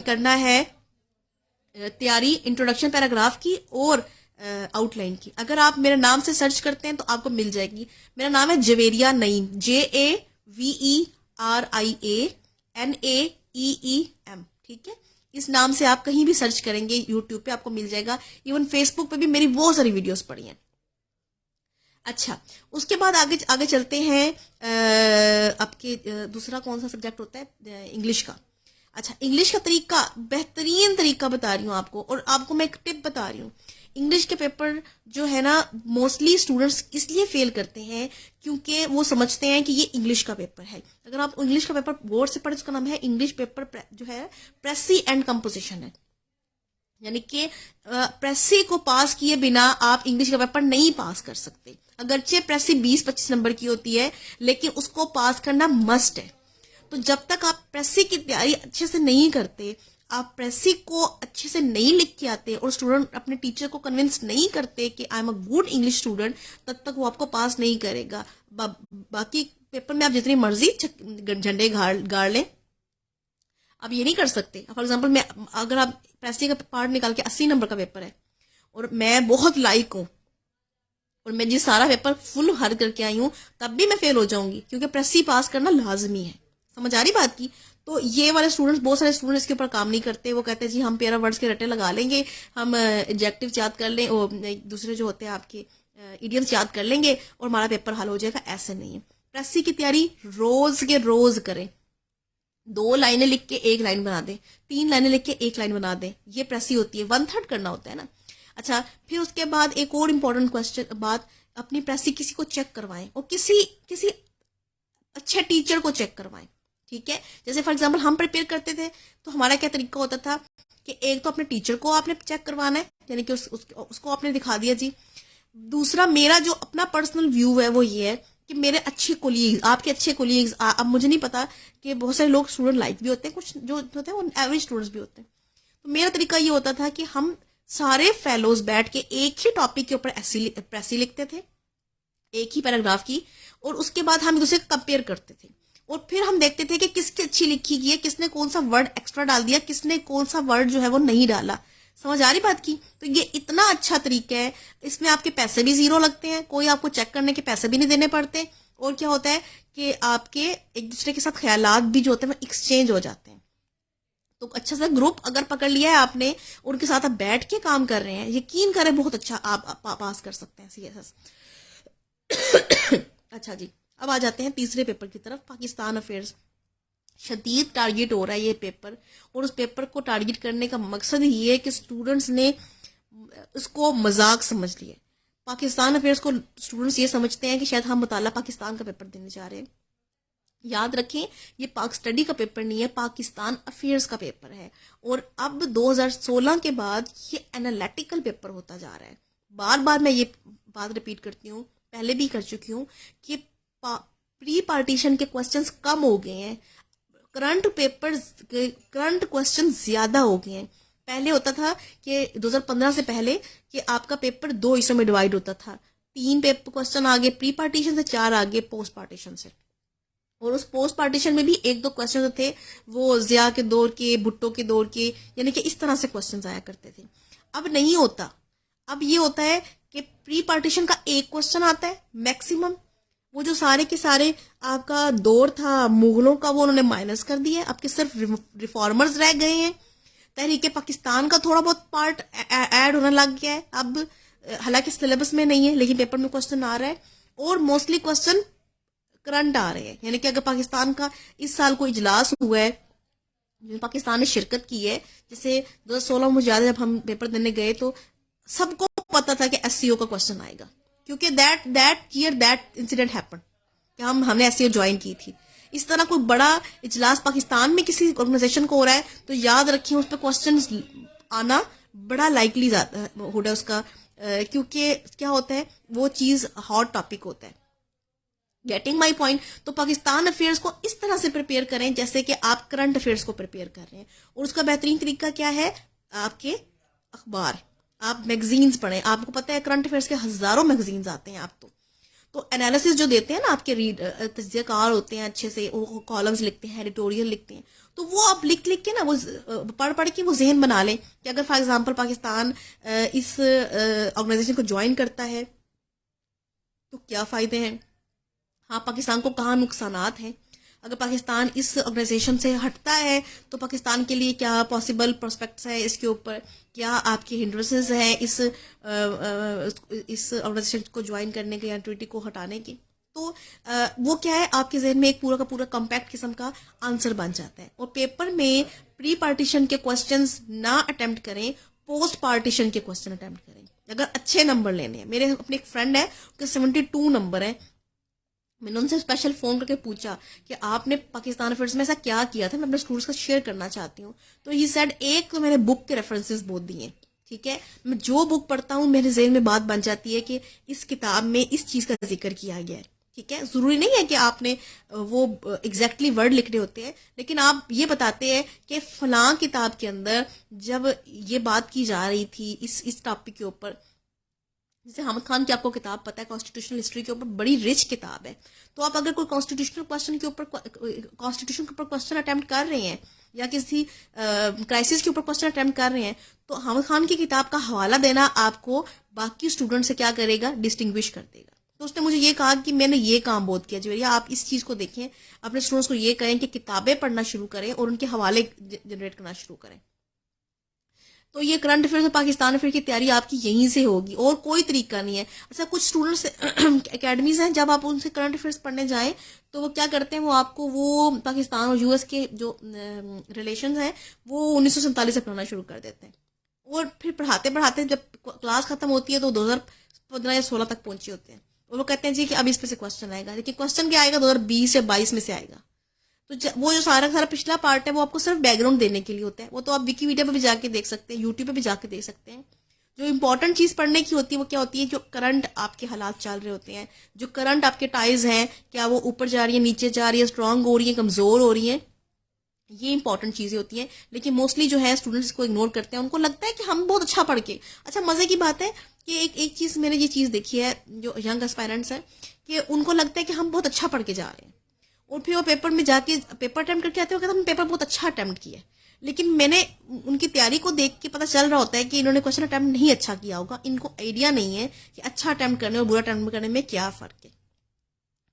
करना है तैयारी इंट्रोडक्शन पैराग्राफ की और आउटलाइन की। अगर आप मेरे नाम से सर्च करते हैं तो आपको मिल जाएगी। मेरा नाम है जवेरिया नईम, JAVERIANAEEM, ठीक है। इस नाम से आप कहीं भी सर्च करेंगे यूट्यूब पे आपको मिल जाएगा। इवन फेसबुक पे भी मेरी बहुत सारी वीडियोस पड़ी हैं। अच्छा, उसके बाद आगे चलते हैं। आपके दूसरा कौन सा सब्जेक्ट होता है, इंग्लिश का। अच्छा, इंग्लिश का तरीका, बेहतरीन तरीका बता रही हूँ आपको, और आपको मैं एक टिप बता रही हूँ। इंग्लिश के पेपर जो है ना, मोस्टली स्टूडेंट्स इसलिए फेल करते हैं क्योंकि वो समझते हैं कि ये इंग्लिश का पेपर है। अगर आप इंग्लिश का पेपर बोर्ड से पढ़े, उसका नाम है इंग्लिश पेपर जो है प्रेसी एंड कंपोजिशन है। यानी कि प्रेसी को पास किए बिना आप इंग्लिश का पेपर नहीं पास कर सकते। अगरचे प्रेसी 20-25 नंबर की होती है, लेकिन उसको पास करना मस्ट है। तो जब तक आप प्रेसी की तैयारी अच्छे से नहीं करते, आप प्रेसी को अच्छे से नहीं लिख के आते और स्टूडेंट अपने टीचर को कन्विंस नहीं करते कि I am a good English student, तब तक वो आपको पास नहीं करेगा। बाकी पेपर में आप जितनी मर्जी झंडे गाड़ लें, आप ये नहीं कर सकते। फॉर एग्जाम्पल, मैं अगर आप प्रेसी का पार्ट निकाल के 80 नंबर का पेपर है और मैं बहुत लाइक हूँ और मैं जी सारा पेपर फुल हल करके आई हूँ, तब भी मैं फेल हो जाऊंगी, क्योंकि प्रेसी पास करना लाजमी है। समझ आ रही बात की? तो ये वाले स्टूडेंट्स, बहुत सारे स्टूडेंट्स इसके ऊपर काम नहीं करते। वो कहते हैं जी हम पेरा वर्ड्स के रटे लगा लेंगे, हम एडजेक्टिव याद कर लें, और दूसरे जो होते हैं आपके इडियम्स याद कर लेंगे और हमारा पेपर हल हो जाएगा, ऐसे नहीं है। प्रेसी की तैयारी रोज के रोज करें। 2 लाइनें लिख के 1 लाइन बना दें, 3 लाइनें लिख के 1 लाइन बना दें, ये प्रेसी होती है। 1/3 करना होता है ना। अच्छा, फिर उसके बाद एक और इम्पोर्टेंट क्वेश्चन बात, अपनी प्रेसी किसी को चेक करवाएं और किसी किसी अच्छे टीचर को चेक करवाएं। ठीक है, जैसे फॉर एग्जाम्पल हम प्रिपेयर करते थे तो हमारा क्या तरीका होता था कि एक तो अपने टीचर को आपने चेक करवाना है, यानी कि उसको आपने दिखा दिया जी। दूसरा, मेरा जो अपना पर्सनल व्यू है वो ये है कि मेरे अच्छे कोलीग्स, आपके अच्छे कोलीग्स, अब मुझे नहीं पता कि बहुत सारे लोग स्टूडेंट लाइक भी होते हैं, कुछ जो होते हैं वो एवरेज स्टूडेंट्स भी होते हैं। तो मेरा तरीका ये होता था कि हम सारे फेलोज बैठ के एक ही टॉपिक के ऊपर प्रेसी लिखते थे, एक ही पैराग्राफ की, और उसके बाद हम एक दूसरे को कंपेयर करते थे और फिर हम देखते थे कि किसकी अच्छी लिखी गई है, किसने कौन सा वर्ड एक्स्ट्रा डाल दिया, किसने कौन सा वर्ड जो है वो नहीं डाला। समझ आ रही बात की? तो ये इतना अच्छा तरीका है, इसमें आपके पैसे भी 0 लगते हैं, कोई आपको चेक करने के पैसे भी नहीं देने पड़ते, और क्या होता है कि आपके एक दूसरे के साथ ख्यालात भी जो होते हैं वो एक्सचेंज हो जाते हैं। तो अच्छा सा ग्रुप अगर पकड़ लिया है आपने, उनके साथ आप बैठ के काम कर रहे हैं, यकीन करें बहुत अच्छा आप पास कर सकते हैं सीएसएस। अच्छा जी, अब आ जाते हैं तीसरे पेपर की तरफ, पाकिस्तान अफेयर्स। शदीद टारगेट हो रहा है ये पेपर, और उस पेपर को टारगेट करने का मकसद ये है कि स्टूडेंट्स ने इसको मजाक समझ लिया। पाकिस्तान अफेयर्स को स्टूडेंट्स ये समझते हैं कि शायद हम मुताला पाकिस्तान का पेपर देने जा रहे हैं। याद रखें, ये पाक स्टडी का पेपर नहीं है, पाकिस्तान अफेयर्स का पेपर है। और अब 2016 के बाद ये एनालिटिकल पेपर होता जा रहा है। बार बार मैं ये बात रिपीट करती हूँ, पहले भी कर चुकी हूँ कि प्री पार्टीशन के क्वेश्चंस कम हो गए हैं, करंट क्वेश्चन ज्यादा हो गए हैं। पहले होता था कि 2015 से पहले कि आपका पेपर 2 हिस्सों में डिवाइड होता था, 3 पेपर क्वेश्चन आगे प्री पार्टीशन से, 4 आगे पोस्ट पार्टीशन से, और उस पोस्ट पार्टीशन में भी 1-2 क्वेश्चन जो थे वो जिया के दौर के, भुट्टो के दौर के, यानी कि इस तरह से क्वेश्चन आया करते थे। अब नहीं होता, अब ये होता है कि प्री पार्टीशन का 1 क्वेश्चन आता है मैक्सिमम। वो जो सारे के सारे आपका दौर था मुगलों का, वो उन्होंने माइनस कर दिया, अब के सिर्फ रिफॉर्मर्स रह गए हैं। तहरीके पाकिस्तान का थोड़ा बहुत पार्ट ऐड होने लग गया है अब, हालांकि सिलेबस में नहीं है लेकिन पेपर में क्वेश्चन आ रहा है, और मोस्टली क्वेश्चन करंट आ रहे हैं। यानी कि अगर पाकिस्तान का इस साल कोई इजलास हुआ है जिसमें पाकिस्तान ने शिरकत की है, जैसे 2016 में मुझे याद है जब हम पेपर देने गए तो सबको पता था कि एससीओ का क्वेश्चन आएगा, क्योंकि that year that incident happen कि हमने एससीओ ज्वाइन की थी। इस तरह कोई बड़ा इजलास पाकिस्तान में किसी ऑर्गेनाइजेशन को हो रहा है तो याद रखिए उस पर क्वेश्चन आना बड़ा लाइकली हो रहा है उसका, क्योंकि क्या होता है वो चीज हॉट टॉपिक होता है। Getting my point? तो पाकिस्तान अफेयर्स को इस तरह से प्रिपेयर करें जैसे कि आप करंट अफेयर्स को प्रिपेयर कर रहे हैं, और उसका बेहतरीन तरीका क्या है, आपके अखबार, आप मैगजीन्स पढ़ें। आपको पता है करंट अफेयर्स के हजारों मैगजीन्स आते हैं आप तो एनालिसिस जो देते हैं ना आपके तज्जियाकार होते हैं, अच्छे से वो कॉलम्स लिखते हैं, एडिटोरियल लिखते हैं, तो वो आप लिख के ना वो पढ़ के वो जहन बना लें कि अगर फॉर एग्जांपल पाकिस्तान इस ऑर्गेनाइजेशन को ज्वाइन करता है तो क्या फायदे हैं, हाँ पाकिस्तान को कहाँ नुकसानात हैं, अगर पाकिस्तान इस ऑर्गेनाइजेशन से हटता है तो पाकिस्तान के लिए क्या पॉसिबल प्रोस्पेक्ट्स है, इसके ऊपर क्या आपके हिंड्रेंसेस हैं इस ऑर्गेनाइजेशन को ज्वाइन करने के या ट्रीटी को हटाने की। तो वो क्या है, आपके जहन में एक पूरा का पूरा कम्पैक्ट किस्म का आंसर बन जाता है। और पेपर में प्री पार्टीशन के क्वेश्चंस ना अटेम्प्ट करें, पोस्ट पार्टीशन के क्वेश्चन अटेम्प्ट करें अगर अच्छे नंबर लेने हैं। मेरे अपने एक फ्रेंड है, उसके 72 नंबर है। मैंने उनसे स्पेशल फोन करके पूछा कि आपने पाकिस्तान अफेयर्स में ऐसा क्या किया था, मैं अपने स्टूडेंट्स का शेयर करना चाहती हूँ। तो ही सेड, एक तो मैंने बुक के रेफरेंसेस बहुत दिए, ठीक है, मैं जो बुक पढ़ता हूँ मेरे ज़हन में बात बन जाती है कि इस किताब में इस चीज़ का जिक्र किया गया है। ठीक है, जरूरी नहीं है कि आपने वो एग्जैक्टली वर्ड लिखने होते हैं, लेकिन आप ये बताते हैं कि फलां किताब के अंदर जब ये बात की जा रही थी इस टॉपिक के ऊपर, जैसे हामिद खान की आपको किताब पता है कॉन्स्टिट्यूशनल हिस्ट्री के ऊपर, बड़ी रिच किताब है। तो आप अगर कोई कॉन्स्टिट्यूशनल कॉन्स्टिट्यूशन के ऊपर क्वेश्चन अटेम्प्ट कर रहे हैं या किसी क्राइसिस के ऊपर क्वेश्चन अटेम्प्ट कर रहे हैं, तो हामिद खान की किताब का हवाला देना आपको बाकी स्टूडेंट से क्या करेगा, डिस्टिंग्विश कर देगा। तो उसने मुझे ये कहा कि मैंने ये काम बहुत किया जी भैया, आप इस चीज़ को देखें, अपने स्टूडेंट्स को ये करें कि किताबें पढ़ना शुरू करें और उनके हवाले जनरेट करना शुरू करें। तो ये करंट अफेयर और पाकिस्तान अफेयर की तैयारी आपकी यहीं से होगी, और कोई तरीका नहीं है। अच्छा, कुछ स्टूडेंट्स एकेडमीज हैं, जब आप उनसे करंट अफेयर्स पढ़ने जाएं तो वो क्या करते हैं, वो आपको वो पाकिस्तान और यूएस के जो रिलेशंस हैं वो 1947 से पढ़ाना शुरू कर देते हैं, और फिर पढ़ाते पढ़ाते जब क्लास खत्म होती है तो 2015 या 16 तक पहुंचे होते हैं, और वो कहते हैं जी कि अब इस पे से क्वेश्चन आएगा, लेकिन क्वेश्चन क्या आएगा, 2020 या 22 में से आएगा। तो वो जो सारा सारा पिछला पार्ट है वो आपको सिर्फ बैकग्राउंड देने के लिए होता है, वो तो आप विकीपीडिया पे भी जाके देख सकते हैं, यूट्यूब पे भी जाके देख सकते हैं। जो इंपॉर्टेंट चीज पढ़ने की होती है वो क्या होती है, जो करंट आपके हालात चल रहे होते हैं, जो करंट आपके टाइज हैं, क्या वो ऊपर जा रही है, नीचे जा रही है, स्ट्रांग हो रही है, कमजोर हो रही है, ये इंपॉर्टेंट चीजें होती हैं। लेकिन मोस्टली जो है स्टूडेंट्स इसको इग्नोर करते हैं, उनको लगता है कि हम बहुत अच्छा पढ़ के। अच्छा, मजे की बात है कि एक चीज मैंने ये चीज देखी है, जो यंग एस्पायरेंट्स है, कि उनको लगता है कि हम बहुत अच्छा पढ़ के जा रहे हैं, और फिर वो पेपर में जाके पेपर अटेम्प्ट करके आते हैं, हमने पेपर बहुत अच्छा अटेम्प्ट किया है, लेकिन मैंने उनकी तैयारी को देख के पता चल रहा होता है कि इन्होंने क्वेश्चन अटेम्प्ट नहीं अच्छा किया होगा, इनको आइडिया नहीं है कि अच्छा अटेम्प्ट करने और बुरा अटेम्प्ट करने में क्या फर्क है,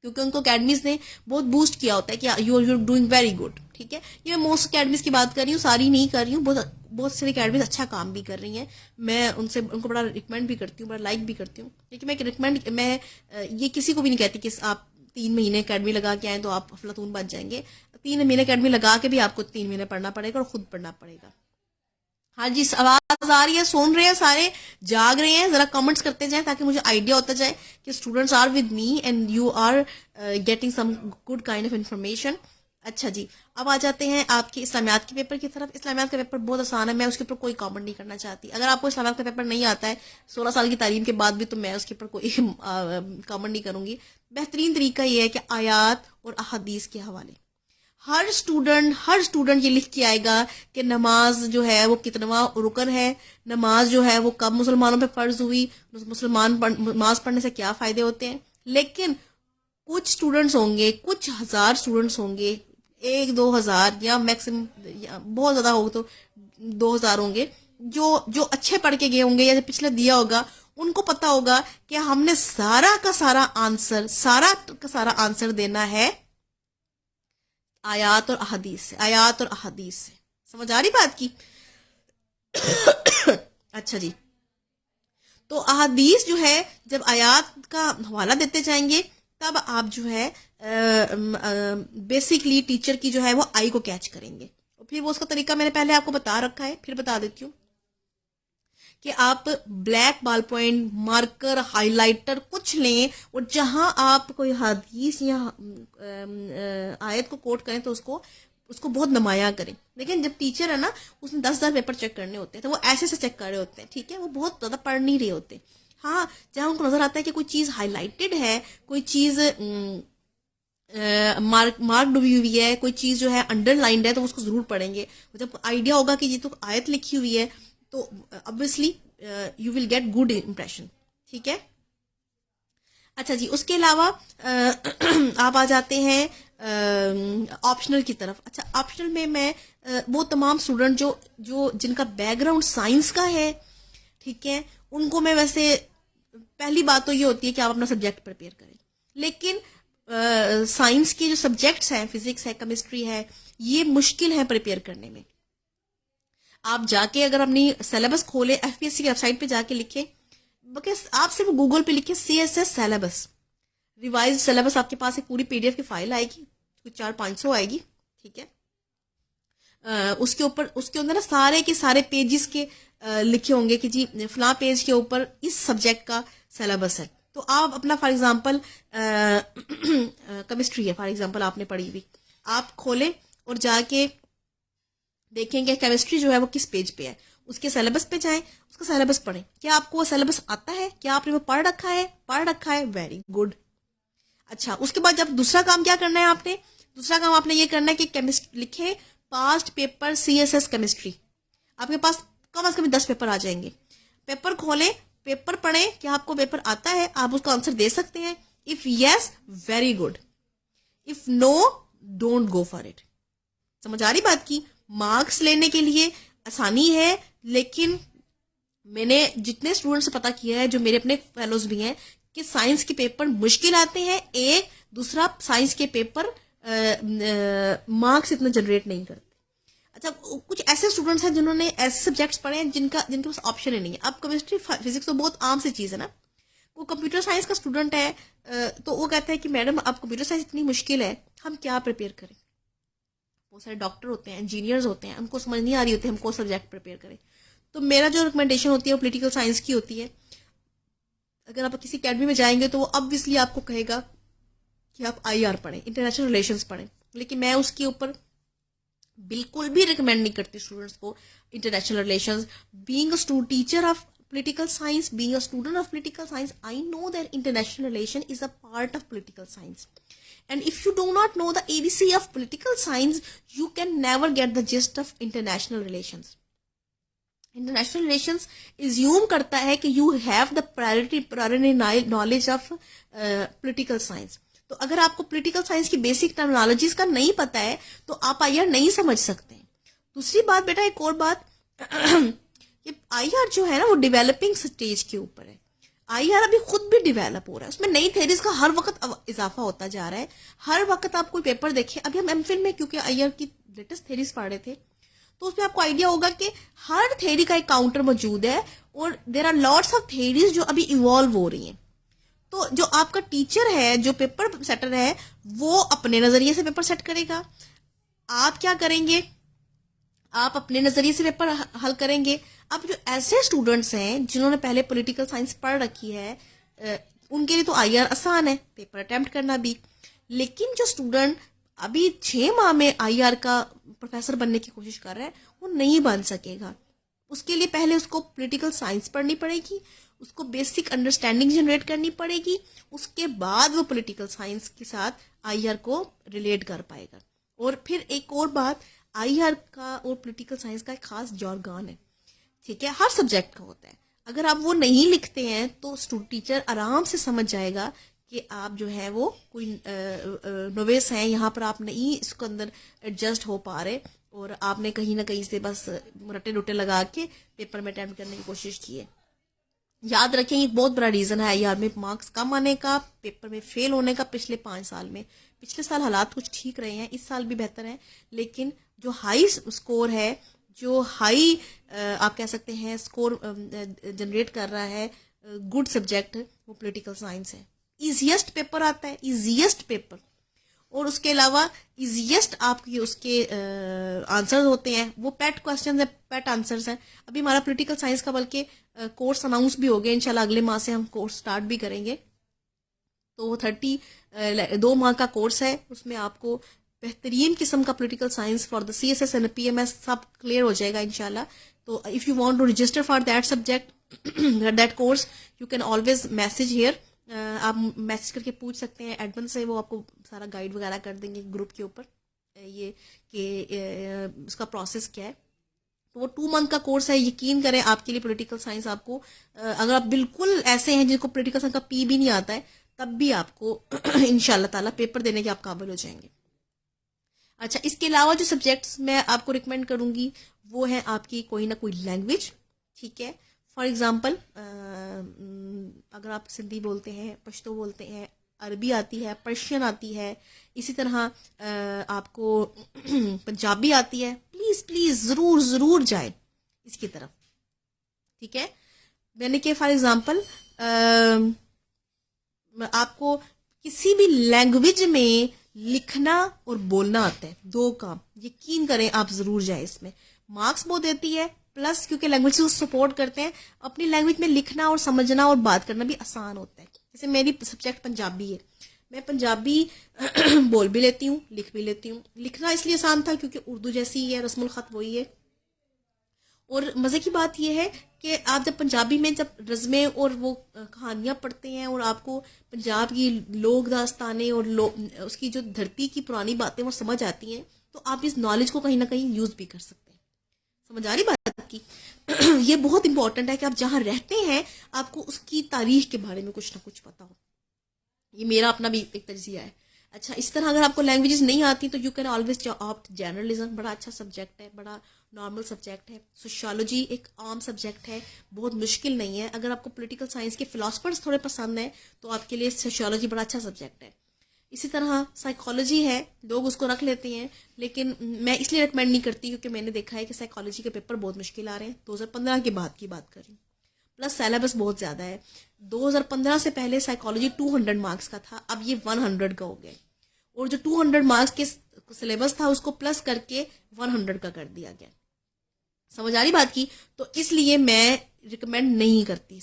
क्योंकि उनको अकेडमीज ने बहुत बूस्ट किया होता है कि you are doing very good. ठीक है, ये मैं मोस्ट अकेडमीज की बात कर रही हूँ, सारी नहीं कर रही हूँ, बहुत बहुत सारी अकेडमीज अच्छा काम भी कर रही हैं, मैं उनको बड़ा रिकमेंड भी करती हूँ, बड़ा लाइक भी करती हूँ। लेकिन मैं ये किसी को भी नहीं कहती कि आप 3 महीने अकेडमी लगा के आए तो आप अफलातून बन जाएंगे। 3 महीने अकेडमी लगा के भी आपको 3 महीने पढ़ना पड़ेगा, और खुद पढ़ना पड़ेगा। हाँ जी, आवाज आ रही है, सुन रहे हैं सारे, जाग रहे हैं, जरा कमेंट्स करते जाएं ताकि मुझे आइडिया होता जाए कि students are with me and you are getting some good kind of information. अच्छा जी, अब आ जाते हैं आपके इस्लामियात के पेपर की तरफ। इस्लामियात का पेपर बहुत आसान है, मैं उसके ऊपर कोई कमेंट नहीं करना चाहती। अगर आपको इस्लामियात का पेपर नहीं आता है 16 साल की तालीम के बाद भी, तो मैं उसके ऊपर कोई कमेंट नहीं करूंगी। बेहतरीन तरीका यह है कि आयात और अहादीस के हवाले हर स्टूडेंट ये लिख के आएगा कि नमाज जो है वो कितनवा रुकन है, नमाज जो है वो कब मुसलमानों पे फर्ज हुई, नमाज पढ़ने से क्या फायदे होते हैं। लेकिन कुछ स्टूडेंट्स होंगे, कुछ हजार स्टूडेंट्स होंगे, 1-2 हजार या मैक्सिमम बहुत ज्यादा हो तो 2 हजार होंगे, जो अच्छे पढ़ के गए होंगे या जो पिछले दिया होगा, उनको पता होगा कि हमने सारा का सारा आंसर देना है आयात और अहादीस से। समझ आ रही बात की? अच्छा जी, तो अहादीस जो है, जब आयात का हवाला देते जाएंगे तब आप जो है बेसिकली टीचर की जो है वो आई को कैच करेंगे। और फिर वो उसका तरीका मैंने पहले आपको बता रखा है, फिर बता देती हूँ कि आप black ball point, marker, highlighter कुछ लें, और जहां आप कोई हदीस या आयत को कोट करें तो उसको बहुत नुमाया करें। लेकिन जब टीचर है ना, उसने 10,000 पेपर चेक करने होते हैं, तो वो ऐसे से चेक कर रहे होते हैं, ठीक है, वो बहुत ज्यादा पढ़ नहीं रहे होते। हाँ, जहां उनको नजर आता है कि कोई चीज हाईलाइटेड है, कोई चीज मार्क हुई हुई है, कोई चीज जो है अंडरलाइंड है, तो उसको जरूर पढ़ेंगे। जब आइडिया होगा कि ये तो आयत लिखी हुई है, तो obviously you will get good impression. ठीक है, अच्छा जी, उसके अलावा आप आ जाते हैं ऑप्शनल की तरफ। अच्छा, ऑप्शनल में मैं वो तमाम स्टूडेंट जो जिनका बैकग्राउंड साइंस का है, ठीक है, उनको मैं वैसे पहली बात तो ये होती है कि आप अपना सब्जेक्ट प्रिपेयर करें। लेकिन साइंस के जो सब्जेक्ट्स हैं, फिजिक्स है, केमिस्ट्री है, ये मुश्किल है प्रिपेयर करने में। आप जाके अगर अपनी सिलेबस खोले, एफपीएससी की वेबसाइट पे जाके लिखे, आप सिर्फ गूगल पे लिखे CSS सिलेबस, रिवाइज सिलेबस, आपके पास एक पूरी PDF की फाइल आएगी, कुछ 400-500 आएगी। ठीक है, उसके अंदर ना सारे के सारे पेजेस के लिखे होंगे कि जी फला पेज के ऊपर इस सब्जेक्ट का सिलेबस है। तो आप अपना फॉर एग्जांपल केमिस्ट्री है, फॉर एग्जांपल आपने पढ़ी हुई, आप खोले और जाके देखेंगे केमिस्ट्री जो है वो किस पेज पे है, उसके सिलेबस पे जाएं, उसका सिलेबस पढ़ें। क्या आपको वो सिलेबस आता है? क्या आपने वो पढ़ रखा है? Very good. अच्छा, उसके बाद जब दूसरा काम क्या करना है आपने? दूसरा काम आपने ये करना है कि केमिस्ट्री लिखे, पास्ट पेपर CSS केमिस्ट्री। आपके पास कम से कम 10 पेपर आ जाएंगे। पेपर खोलें, पेपर पढ़ें, क्या आपको पेपर आता है? आप उसका आंसर दे सकते हैं? If yes, very good, if no, don't go for it. समझ आ रही बात की? मार्क्स लेने के लिए आसानी है, लेकिन मैंने जितने स्टूडेंट से पता किया है, जो मेरे अपने फेलोज भी हैं, कि साइंस के पेपर मुश्किल आते हैं। एक दूसरा, साइंस के पेपर मार्क्स इतना जनरेट नहीं करते। अच्छा, कुछ ऐसे स्टूडेंट्स हैं जिन्होंने ऐसे सब्जेक्ट्स पढ़े हैं जिनके पास ऑप्शन ही नहीं है। अब केमिस्ट्री फिजिक्स तो बहुत आम सी चीज़ है ना। वो कंप्यूटर साइंस का स्टूडेंट है, तो वो कहता है कि मैडम अब कंप्यूटर साइंस इतनी मुश्किल है, हम क्या प्रिपेयर करें। बहुत सारे डॉक्टर होते हैं, इंजीनियर्स होते हैं, उनको समझ नहीं आ रही होती हम कौन सब्जेक्ट प्रिपेयर करें। तो मेरा जो रिकमेंडेशन होती है वो पोलिटिकल साइंस की होती है। अगर आप किसी अकेडमी में जाएंगे तो वो ऑब्वियसली आपको कहेगा कि आप IR पढ़ें, इंटरनेशनल रिलेशंस पढ़ें, लेकिन मैं उसके ऊपर बिल्कुल भी रिकमेंड नहीं करती स्टूडेंट्स को international relations. Being a teacher of political science, being a student of political science, I know that international relation is a part of political science, and if you do not know the ABC of political science, you can never get the gist of international relations. International relations assume करता है कि you have the priority knowledge of political science. तो अगर आपको political science की basic terminologies का नहीं पता है तो आप IR नहीं समझ सकते। दूसरी बात बेटा, एक और बात कि IR जो है ना वो डेवलपिंग स्टेज के ऊपर है। IR अभी खुद भी डेवलप हो रहा है, उसमें नई थेरीज का हर वक्त इजाफा होता जा रहा है। हर वक्त आप कोई पेपर देखें, अभी हम MPhil में क्योंकि IR की लेटेस्ट थेरीज पढ़ रहे थे तो उसमें आपको आइडिया होगा कि हर थेरी का एक काउंटर मौजूद है और there are lots of theories जो अभी इवॉल्व हो रही हैं। तो जो आपका टीचर है, जो पेपर सेटर है, वो अपने नजरिए से पेपर सेट करेगा। आप क्या करेंगे, आप अपने नजरिए से पेपर हल करेंगे। अब जो ऐसे स्टूडेंट्स हैं जिन्होंने पहले पॉलिटिकल साइंस पढ़ रखी है, उनके लिए तो IR आसान है, पेपर अटेम्प्ट करना भी। लेकिन जो स्टूडेंट अभी 6 माह में IR का प्रोफेसर बनने की कोशिश कर रहा है, वो नहीं बन सकेगा। उसके लिए पहले उसको पॉलिटिकल साइंस पढ़नी पड़ेगी, उसको बेसिक अंडरस्टैंडिंग जनरेट करनी पड़ेगी, उसके बाद वो पॉलिटिकल साइंस के साथ IR को रिलेट कर पाएगा। और फिर एक और बात, IR का और पॉलिटिकल साइंस का एक खास जॉर्गन है, ठीक है, हर सब्जेक्ट का होता है। अगर आप वो नहीं लिखते हैं तो टीचर आराम से समझ जाएगा कि आप जो है वो कोई नोवेस हैं, यहाँ पर आप नहीं इसको अंदर एडजस्ट हो पा रहे और आपने कहीं ना कहीं से बस रटे रुटे लगा के पेपर में अटेम्प्ट करने की कोशिश की है। याद रखें, एक बहुत बड़ा रीजन है IR में मार्क्स कम आने का, पेपर में फेल होने का। पिछले 5 साल में, पिछले साल हालात कुछ ठीक रहे हैं, इस साल भी बेहतर है, लेकिन जो हाई स्कोर है, जो हाई आप कह सकते हैं स्कोर जनरेट कर रहा है गुड सब्जेक्ट, वो पॉलिटिकल साइंस है। इजीएस्ट पेपर आता है, इजीएस्ट पेपर, और उसके अलावा इजीएस्ट आपके उसके आंसर्स होते हैं, वो पेट क्वेश्चंस है, पेट आंसर्स हैं। अभी हमारा पॉलिटिकल साइंस का बल्कि कोर्स अनाउंस भी हो गया, इंशाल्लाह अगले माह से हम कोर्स स्टार्ट भी करेंगे। तो वो 2 माह का कोर्स है, उसमें आपको बेहतरीन किस्म का political science for the CSS and PMS सब क्लियर हो जाएगा इंशाल्लाह। तो if you want to register for that subject that course, you can always message here. आप मैसेज करके पूछ सकते हैं एडमिन से, वो आपको सारा गाइड वगैरह कर देंगे ग्रुप के ऊपर, ये कि उसका प्रोसेस क्या है। तो वो 2 मंथ का कोर्स है, यकीन करें आपके लिए पॉलिटिकल साइंस आपको, अगर आप बिल्कुल ऐसे हैं जिनको पॉलिटिकल साइंस का P भी नहीं आता है, तब भी आपको इंशाल्लाह ताला पेपर देने के आप काबिल हो जाएंगे। अच्छा, इसके अलावा जो सब्जेक्ट्स मैं आपको रिकमेंड करूंगी वो है आपकी कोई ना कोई लैंग्वेज, ठीक है। फॉर एग्जांपल अगर आप सिंधी बोलते हैं, पश्तो बोलते हैं, अरबी आती है, पर्शियन आती है, इसी तरह आपको पंजाबी आती है, प्लीज प्लीज जरूर जरूर जाए इसकी तरफ, ठीक है। मैंने कि फॉर एग्जांपल आपको किसी भी लैंग्वेज में लिखना और बोलना आता है, 2 काम, यकीन करें आप जरूर जाए इसमें। मार्क्स बहुत देती है, प्लस क्योंकि लैंग्वेज को सपोर्ट करते हैं, अपनी लैंग्वेज में लिखना और समझना और बात करना भी आसान होता है। जैसे मेरी सब्जेक्ट पंजाबी है, मैं पंजाबी बोल भी लेती हूँ, लिख भी लेती हूँ। लिखना इसलिए आसान था क्योंकि उर्दू जैसी ही है, रस्मुल खत वही है। और मजे की बात यह है कि आप जब पंजाबी में जब रज़्में और वो कहानियां पढ़ते हैं और आपको पंजाब की लोक दास्तानें और उसकी जो धरती की पुरानी बातें वो समझ आती हैं, तो आप इस नॉलेज को कहीं ना कहीं यूज भी कर सकते हैं। समझ आ रही बात आपकी? ये बहुत इंपॉर्टेंट है कि आप जहां रहते हैं आपको उसकी तारीख के बारे में कुछ ना कुछ पता हो। ये मेरा अपना भी एक तजिया है। अच्छा, इस तरह अगर आपको लैंग्वेजेस नहीं आती तो you can always opt journalism, बड़ा अच्छा सब्जेक्ट है, बड़ा नॉर्मल सब्जेक्ट है। सोशियोलॉजी एक आम सब्जेक्ट है, बहुत मुश्किल नहीं है। अगर आपको पॉलिटिकल साइंस के फिलोसफर्स थोड़े पसंद हैं तो आपके लिए सोशियोलॉजी बड़ा अच्छा सब्जेक्ट है। इसी तरह साइकोलॉजी है, लोग उसको रख लेते हैं, लेकिन मैं इसलिए रिकमेंड नहीं करती क्योंकि मैंने देखा है कि साइकोलॉजी के पेपर बहुत मुश्किल आ रहे हैं। 2015 के बाद की बात कर रही हूँ, प्लस सिलेबस बहुत ज़्यादा है। 2015 से पहले साइकोलॉजी 200 मार्क्स का था, अब ये 100 का हो गया, और जो 200 मार्क्स के सिलेबस था उसको प्लस करके 100 का कर दिया गया। समझ आ रही बात की? तो इसलिए मैं रिकमेंड नहीं करती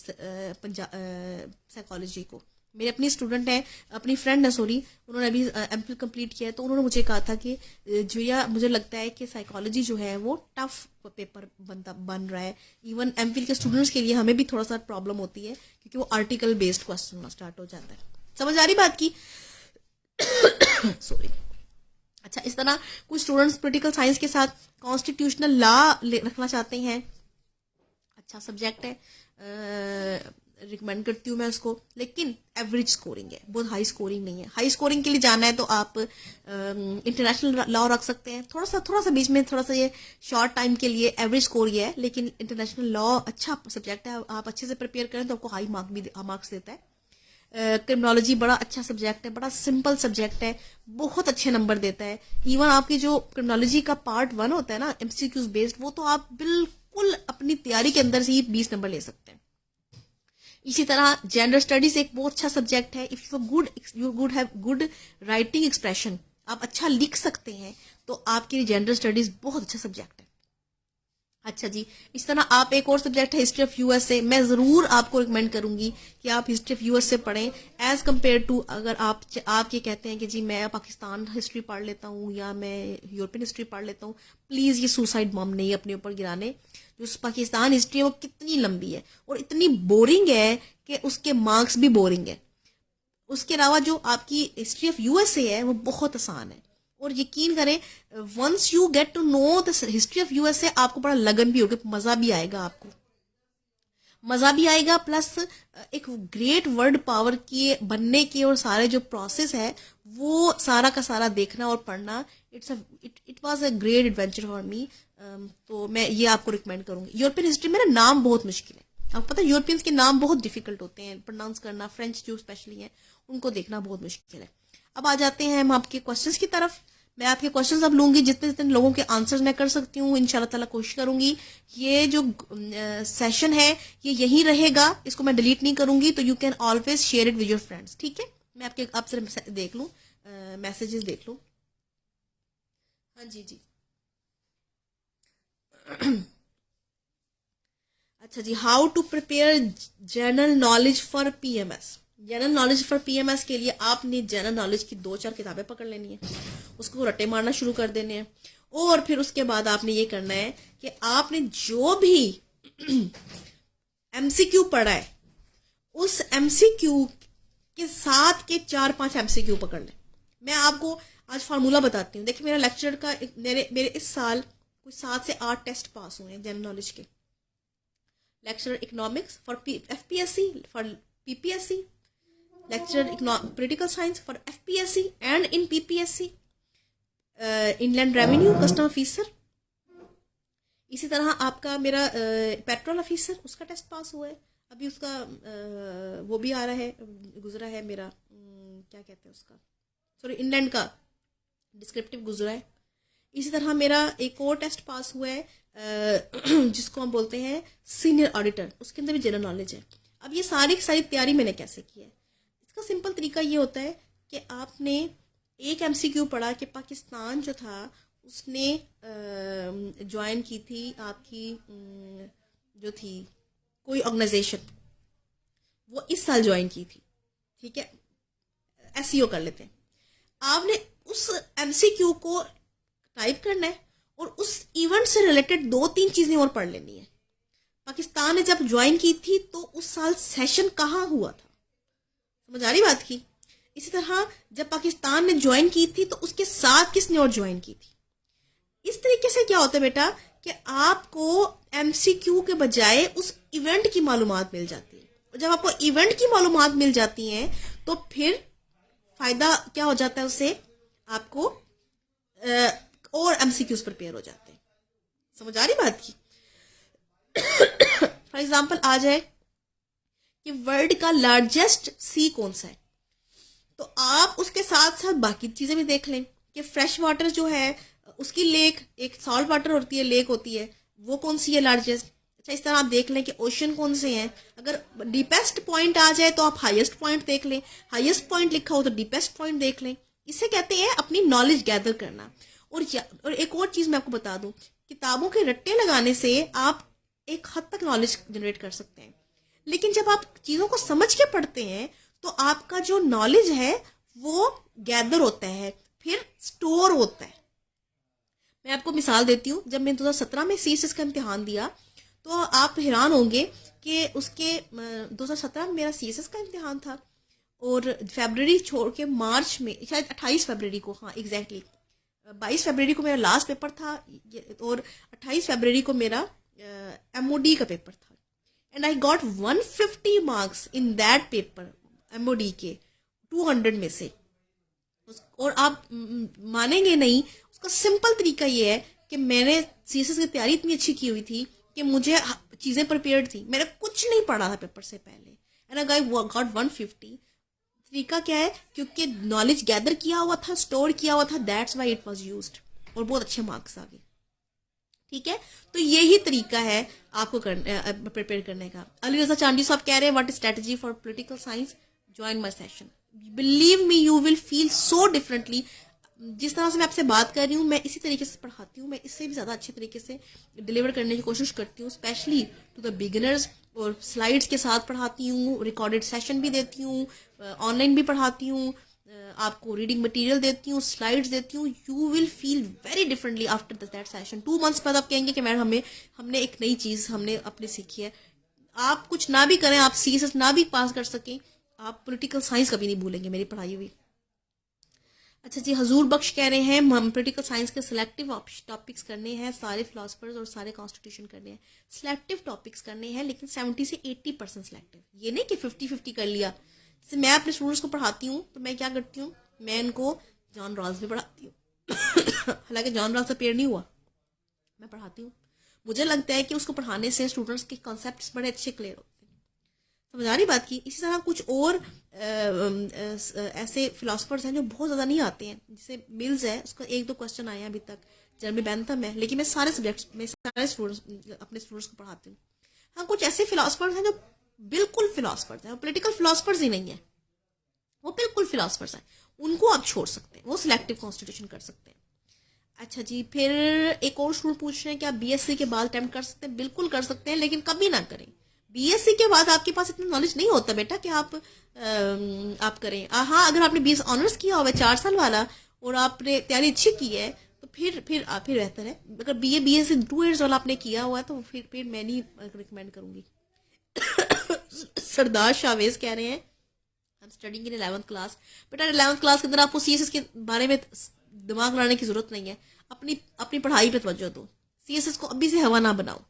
साइकोलॉजी को। मेरे अपनी स्टूडेंट है, अपनी फ्रेंड है सॉरी, उन्होंने अभी एमफिल कंप्लीट किया है, तो उन्होंने मुझे कहा था कि जुया मुझे लगता है कि साइकोलॉजी जो है वो टफ पेपर बन रहा है। इवन एमफिल के स्टूडेंट्स के लिए हमें भी थोड़ा सा प्रॉब्लम होती है क्योंकि वो आर्टिकल बेस्ड क्वेश्चन स्टार्ट हो जाता है। समझ आ रही बात की? सॉरी। अच्छा, इस तरह कुछ स्टूडेंट्स पॉलिटिकल साइंस के साथ कॉन्स्टिट्यूशनल लॉ रखना चाहते हैं, अच्छा सब्जेक्ट है, रिकमेंड करती हूँ मैं उसको, लेकिन एवरेज स्कोरिंग है, बहुत हाई स्कोरिंग नहीं है। हाई स्कोरिंग के लिए जाना है तो आप इंटरनेशनल लॉ रख सकते हैं, थोड़ा सा बीच में थोड़ा सा ये शॉर्ट टाइम के लिए एवरेज स्कोर ये है, लेकिन इंटरनेशनल लॉ अच्छा सब्जेक्ट है, आप अच्छे से प्रिपेयर करें तो आपको हाई मार्क्स देता है। क्रिमिनोलॉजी बड़ा अच्छा सब्जेक्ट है, बड़ा सिंपल सब्जेक्ट है, बहुत अच्छे नंबर देता है। इवन आपकी जो क्रिमिनोलॉजी का पार्ट 1 होता है ना एमसीक्यूज बेस्ड, वो तो आप बिल्कुल अपनी तैयारी के अंदर से ही 20 नंबर ले सकते हैं। इसी तरह जेंडर स्टडीज एक बहुत अच्छा सब्जेक्ट है। If you have good writing expression, आप अच्छा लिख सकते हैं, तो आपके लिए जेंडर स्टडीज बहुत अच्छा सब्जेक्ट है। अच्छा जी, इस तरह आप एक और सब्जेक्ट है हिस्ट्री ऑफ यूएसए, मैं जरूर आपको रिकमेंड करूंगी कि आप हिस्ट्री ऑफ यूएसए पढ़ें एज कम्पेयर टू अगर आप ये कहते हैं कि जी मैं पाकिस्तान हिस्ट्री पढ़ लेता हूँ या मैं यूरोपियन हिस्ट्री पढ़ लेता हूँ। प्लीज ये सुसाइड बम नहीं अपने ऊपर गिराने। जो पाकिस्तान हिस्ट्री है वो कितनी लंबी है और इतनी बोरिंग है कि उसके मार्क्स भी बोरिंग है। उसके अलावा जो आपकी हिस्ट्री ऑफ यूएसए है वो बहुत आसान है, और यकीन करें once you get to know the history of USA आपको बड़ा लगन भी होगा, मजा भी आएगा, आपको मजा भी आएगा। प्लस एक ग्रेट वर्ड पावर के बनने के और सारे जो प्रोसेस है वो सारा का सारा देखना और पढ़ना, it was a great adventure for me. तो मैं ये आपको रिकमेंड करूंगी। यूरोपियन हिस्ट्री में ना नाम बहुत मुश्किल है, आपको पता है यूरोपियंस के नाम बहुत डिफिकल्ट होते हैं प्रोनाउंस करना, फ्रेंच जो स्पेशली है उनको देखना बहुत मुश्किल है। अब आ जाते हैं हम आपके क्वेश्चंस की तरफ। मैं आपके क्वेश्चंस अब लूंगी, जितने जितने लोगों के आंसर्स मैं कर सकती हूँ इंशाल्लाह ताला कोशिश करूंगी। ये जो सेशन है ये यही रहेगा, इसको मैं डिलीट नहीं करूंगी, तो you can always share it with your friends. ठीक है, मैं आपके आपसे देख लूँ, मैसेजेस देख लूँ। हाँ जी जी। अच्छा जी, how to prepare general knowledge for PMS. General knowledge for PMS के लिए आपने जनरल नॉलेज की 2-4 किताबें पकड़ लेनी है, उसको रट्टे मारना शुरू कर देने हैं, और फिर उसके बाद आपने ये करना है कि आपने जो भी एमसीक्यू पढ़ा है उस एमसीक्यू के साथ के 4-5 एमसीक्यू पकड़ लें। मैं आपको आज फार्मूला बताती हूँ। देखिए मेरा लेक्चर का मेरे इस साल कुछ 7 से 8 टेस्ट पास हुए हैं जनरल नॉलेज के। Lecture economics for FPSC, for PPSC, lecture political science for FPSC and in PPSC, inland revenue custom officer. इसी तरह आपका मेरा पेट्रोल ऑफिसर, उसका टेस्ट पास हुआ है अभी, उसका वो भी आ रहा है, गुजरा है मेरा, क्या कहते हैं उसका, सॉरी इनलैंड का डिस्क्रिप्टिव गुजरा है। इसी तरह मेरा एक और टेस्ट पास हुआ है जिसको हम बोलते हैं सीनियर ऑडिटर, उसके अंदर भी जनरल नॉलेज है। अब ये सारी की सारी तैयारी मैंने कैसे की है, इसका सिंपल तरीका ये होता है कि आपने एक एमसीक्यू पढ़ा कि पाकिस्तान जो था उसने ज्वाइन की थी आपकी जो थी कोई ऑर्गेनाइजेशन, वो इस साल ज्वाइन की थी, ठीक है, एसईओ कर लेते हैं। आपने उस एमसीक्यू को टाइप करना है और उस इवेंट से रिलेटेड 2-3 चीजें और पढ़ लेनी है। पाकिस्तान ने जब ज्वाइन की थी तो उस साल सेशन कहाँ हुआ था, समझ आ रही बात की। इसी तरह जब पाकिस्तान ने ज्वाइन की थी तो उसके साथ किसने और ज्वाइन की थी। इस तरीके से क्या होता है बेटा कि आपको एमसीक्यू के बजाय उस इवेंट की मालूमात मिल जाती है, और जब आपको इवेंट की मालूमात मिल जाती है तो फिर फायदा क्या हो जाता है, उससे आपको और एमसीक्यूज प्रिपेयर हो जाते हैं। समझ आ रही बात की। फॉर एग्जाम्पल आ जाए कि वर्ल्ड का लार्जेस्ट सी कौन सा है, तो आप उसके साथ साथ बाकी चीज़ें भी देख लें कि फ्रेश वाटर जो है उसकी लेक, एक सॉल्ट वाटर होती है, लेक होती है, वो कौन सी है लार्जेस्ट। अच्छा, इस तरह आप देख लें कि ओशन कौन से हैं। अगर डीपेस्ट पॉइंट आ जाए तो आप हाईएस्ट पॉइंट देख लें, हाईएस्ट पॉइंट लिखा हो तो डीपेस्ट पॉइंट देख लें। इसे कहते हैं अपनी नॉलेज गैदर करना। और एक और चीज़ मैं आपको बता दूं, किताबों के रट्टे लगाने से आप एक हद तक नॉलेज जनरेट कर सकते हैं, लेकिन जब आप चीज़ों को समझ के पढ़ते हैं तो आपका जो नॉलेज है वो गैदर होता है, फिर स्टोर होता है। मैं आपको मिसाल देती हूँ, जब मैंने 2017 में सीएसएस का इम्तिहान दिया तो आप हैरान होंगे कि उसके 2017 में मेरा सीएसएस का इम्तिहान था, और फरवरी छोड़ के मार्च में, शायद 28 फरवरी को, हाँ एग्जैक्टली 22 फरवरी को मेरा लास्ट पेपर था, और 28 फरवरी को मेरा एमओडी का पेपर था, and I got 150 marks in that paper, MoD के 200 में से। और आप मानेंगे नहीं, उसका सिंपल तरीका ये है कि मैंने सीएसएस की तैयारी इतनी अच्छी की हुई थी कि मुझे चीज़ें प्रिपेयर्ड थी, मैंने कुछ नहीं पढ़ा था पेपर से पहले, एंड आई गॉट 150। तरीका क्या है, क्योंकि नॉलेज गैदर किया हुआ था, स्टोर किया हुआ था, that's why it was used, और बहुत अच्छे मार्क्स आ गए। ठीक है, तो यही तरीका है आपको प्रिपेयर करने का। अली रजा चांदी साहब कह रहे हैं what is strategy for political science, join my session, believe me you will feel so differently. जिस तरह से मैं आपसे बात कर रही हूँ, मैं इसी तरीके से पढ़ाती हूँ, मैं इससे भी ज़्यादा अच्छे तरीके से डिलीवर करने की कोशिश करती हूँ, स्पेशली टू द बिगिनर्स, और स्लाइड्स के साथ पढ़ाती हूँ, रिकॉर्डेड सेशन भी देती हूँ, ऑनलाइन भी पढ़ाती हूँ, आपको रीडिंग मटेरियल देती हूँ, स्लाइड्स देती हूँ। You will feel very differently after that session. 2 months बाद आप कहेंगे कि मैडम हमने एक नई चीज़ हमने अपने सीखी है। आप कुछ ना भी करें, आप सीएसएस ना भी पास कर सकें, आप पॉलिटिकल साइंस कभी नहीं भूलेंगे मेरी पढ़ाई हुई। अच्छा जी, हजूर बख्श कह रहे हैं हम पॉलिटिकल साइंस के सिलेक्टिव टॉपिक्स करने हैं, सारे फिलोसफर्स और सारे कॉन्स्टिट्यूशन करने हैं। सिलेक्टिव टॉपिक्स करने हैं, लेकिन 70 से 80% सिलेक्टिव, ये नहीं कि 50-50 कर लिया। जैसे मैं अपने स्टूडेंट्स को पढ़ाती हूँ तो मैं क्या करती हूँ, मैं इनको जॉन रॉल्स भी पढ़ाती हूँ हालांकि जॉन रॉल्स अपेयर नहीं हुआ, मैं पढ़ाती हूँ। मुझे लगता है कि उसको पढ़ाने से स्टूडेंट्स के कॉन्सेप्ट्स बड़े अच्छे क्लियर होते हैं। समझ आ रही बात की। इसी तरह कुछ और ऐसे फिलोसफर्स हैं जो बहुत ज़्यादा नहीं आते हैं, जैसे मिल्स है, उसका 1-2 क्वेश्चन आए हैं अभी तक, जर्मी बेंथम है, लेकिन मैं सारे सब्जेक्ट्स में सारे स्टूडेंट्स अपने स्टूडेंट्स को पढ़ाती हूँ। हाँ, कुछ ऐसे फिलोसफर्स हैं जो बिल्कुल फिलोसफर्स हैं, पॉलिटिकल फिलोसफर्स ही नहीं है, वो बिल्कुल फिलोसफर्स हैं, उनको आप छोड़ सकते हैं, वो सिलेक्टिव कॉन्स्टिट्यूशन कर सकते हैं। अच्छा जी, फिर एक और स्टूडेंट पूछ रहे हैं कि आप बीएससी के बाद अटेम्प्ट कर सकते हैं। बिल्कुल कर सकते हैं, लेकिन कभी ना करें। बीएससी के बाद आपके पास इतना नॉलेज नहीं होता बेटा कि आप करें। हाँ, अगर आपने बीएस ऑनर्स किया हुआ 4 साल वाला और आपने तैयारी अच्छी की है तो फिर बेहतर है। अगर बीएससी 2 ईयर्स वाला आपने किया हुआ है तो फिर मैं नहीं रिकमेंड करूंगी सरदार शावेज कह रहे हैं हम स्टडिंग इन 11th क्लास। बेटा 11th क्लास के अंदर आपको सीएसएस के बारे में दिमाग लगाने की जरूरत नहीं है, अपनी पढ़ाई पे तवज्जो दो। सीएसएस को अभी से हवा ना बनाओ,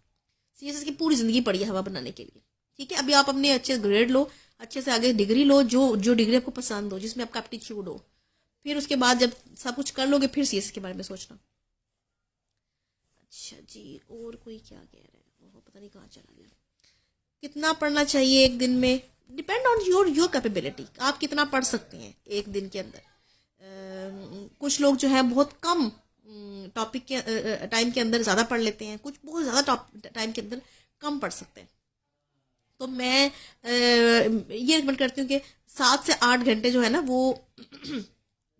सीएसएस की पूरी जिंदगी पड़ी है हवा बनाने के लिए। ठीक है, अभी आप अपने अच्छे ग्रेड लो, अच्छे से आगे डिग्री लो, जो डिग्री आपको पसंद हो, जिसमें आपका एप्टीट्यूड हो, फिर उसके बाद जब सब कुछ कर लोगे फिर सीएसएस के बारे में सोचना। अच्छा जी, और कोई क्या कह रहा है, वो पता नहीं कहाँ चला गया। कितना पढ़ना चाहिए एक दिन में, डिपेंड ऑन योर कैपेबिलिटी, आप कितना पढ़ सकते हैं एक दिन के अंदर। कुछ लोग जो है बहुत कम टॉपिक के टाइम के अंदर ज़्यादा पढ़ लेते हैं, कुछ बहुत ज़्यादा टाइम के अंदर कम पढ़ सकते हैं। तो मैं ये रिकमेंड करती हूँ कि 7 से 8 घंटे जो है ना वो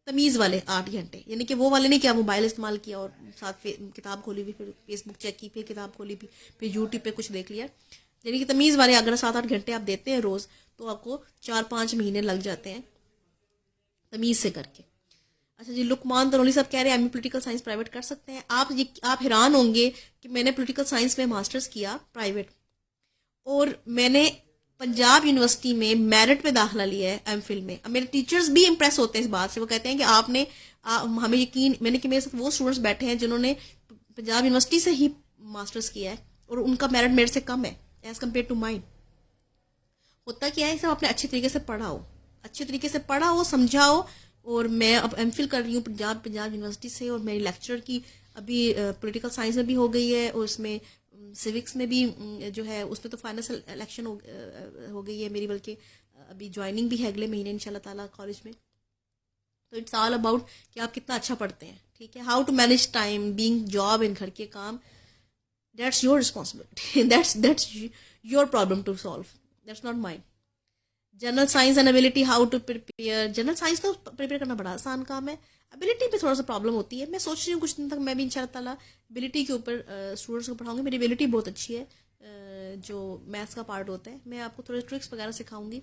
तमीज़ वाले 8 घंटे, यानी कि वो वाले नहीं कि आप मोबाइल इस्तेमाल किया और साथ किताब खोली हुई, फिर फेसबुक चेक की, फिर किताब खोली, फिर यूट्यूब पे कुछ देख लिया। यानी कि तमीज़ वाले अगर 7-8 घंटे आप देते हैं रोज़ तो आपको 4-5 महीने लग जाते हैं तमीज़ से करके। अच्छा जी, लुकमान तनोली साहब कह रहे हैं एमए पॉलिटिकल साइंस प्राइवेट कर सकते हैं। आप हैरान होंगे कि मैंने पॉलिटिकल साइंस में मास्टर्स किया प्राइवेट, और मैंने पंजाब यूनिवर्सिटी में मेरिट पे दाखिला लिया है एमफिल में। अब मेरे टीचर्स भी इंप्रेस होते हैं इस बात से, वो कहते हैं कि आपने हमें यकीन, मैंने कि मेरे साथ वो स्टूडेंट्स बैठे हैं जिन्होंने पंजाब यूनिवर्सिटी से ही मास्टर्स किया है और उनका मेरिट मेरे से कम है एज कम्पेयर टू माइन। होता क्या है, सब आपने अच्छे तरीके से पढ़ाओ, अच्छे तरीके से पढ़ाओ, समझाओ। और मैं अब एमफिल कर रही हूँ पंजाब यूनिवर्सिटी से, और मेरी लेक्चर की अभी पॉलिटिकल साइंस में भी हो गई है, और उसमें सिविक्स में भी जो है उसमें तो फाइनल सिलेक्शन हो गई है मेरी, बल्कि अभी ज्वाइनिंग भी है अगले महीने इंशाल्लाह ताला कॉलेज में। तो इट्स ऑल अबाउट कि आप कितना अच्छा पढ़ते हैं, ठीक है। How to manage time, being job इन घर के काम, that's your responsibility, that's your problem to solve, that's not mind. General science and ability, how to prepare. General science तो प्रिपेयर करना बड़ा आसान काम है, एबिलिटी पे थोड़ा सा प्रॉब्लम होती है। मैं सोच रही हूँ कुछ दिन तक मैं भी इंशाल्लाह ताला एबिलिटी के ऊपर स्टूडेंट्स को पढ़ाऊंगी। मेरी एबिलिटी बहुत अच्छी है, जो मैथ्स का पार्ट होता है, मैं आपको थोड़े ट्रिक्स वगैरह सिखाऊंगी।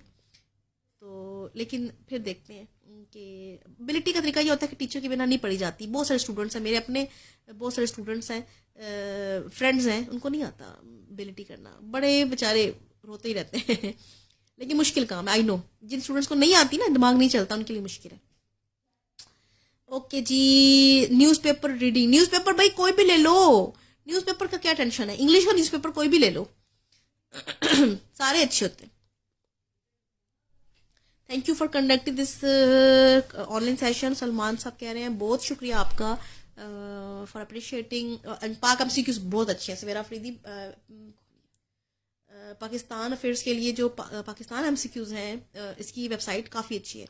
तो लेकिन फिर देखते हैं कि एबिलिटी का तरीका ये होता है कि टीचर के बिना नहीं पढ़ी जाती। बहुत सारे स्टूडेंट्स हैं मेरे अपने, बहुत सारे स्टूडेंट्स हैं, फ्रेंड्स हैं, उनको नहीं आता एबिलिटी करना, बड़े बेचारे रोते ही रहते हैं लेकिन मुश्किल काम है, आई नो। जिन स्टूडेंट्स को नहीं आती ना, दिमाग नहीं चलता, उनके लिए मुश्किल है। ओके जी, न्यूज़पेपर रीडिंग। न्यूज़पेपर भाई कोई भी ले लो, न्यूज़पेपर का क्या टेंशन है, इंग्लिश का न्यूज़पेपर कोई भी ले लो सारे अच्छे होते हैं। Thank you for conducting this online session. Salman साहब कह रहे हैं बहुत शुक्रिया आपका फॉर अप्रिशिएटिंग। पाक एमसीक्यूज बहुत अच्छे हैं। सवेरा अफरीदी, पाकिस्तान अफेयर्स के लिए जो पाकिस्तान एमसीक्यूज हैं, इसकी वेबसाइट काफ़ी अच्छी है।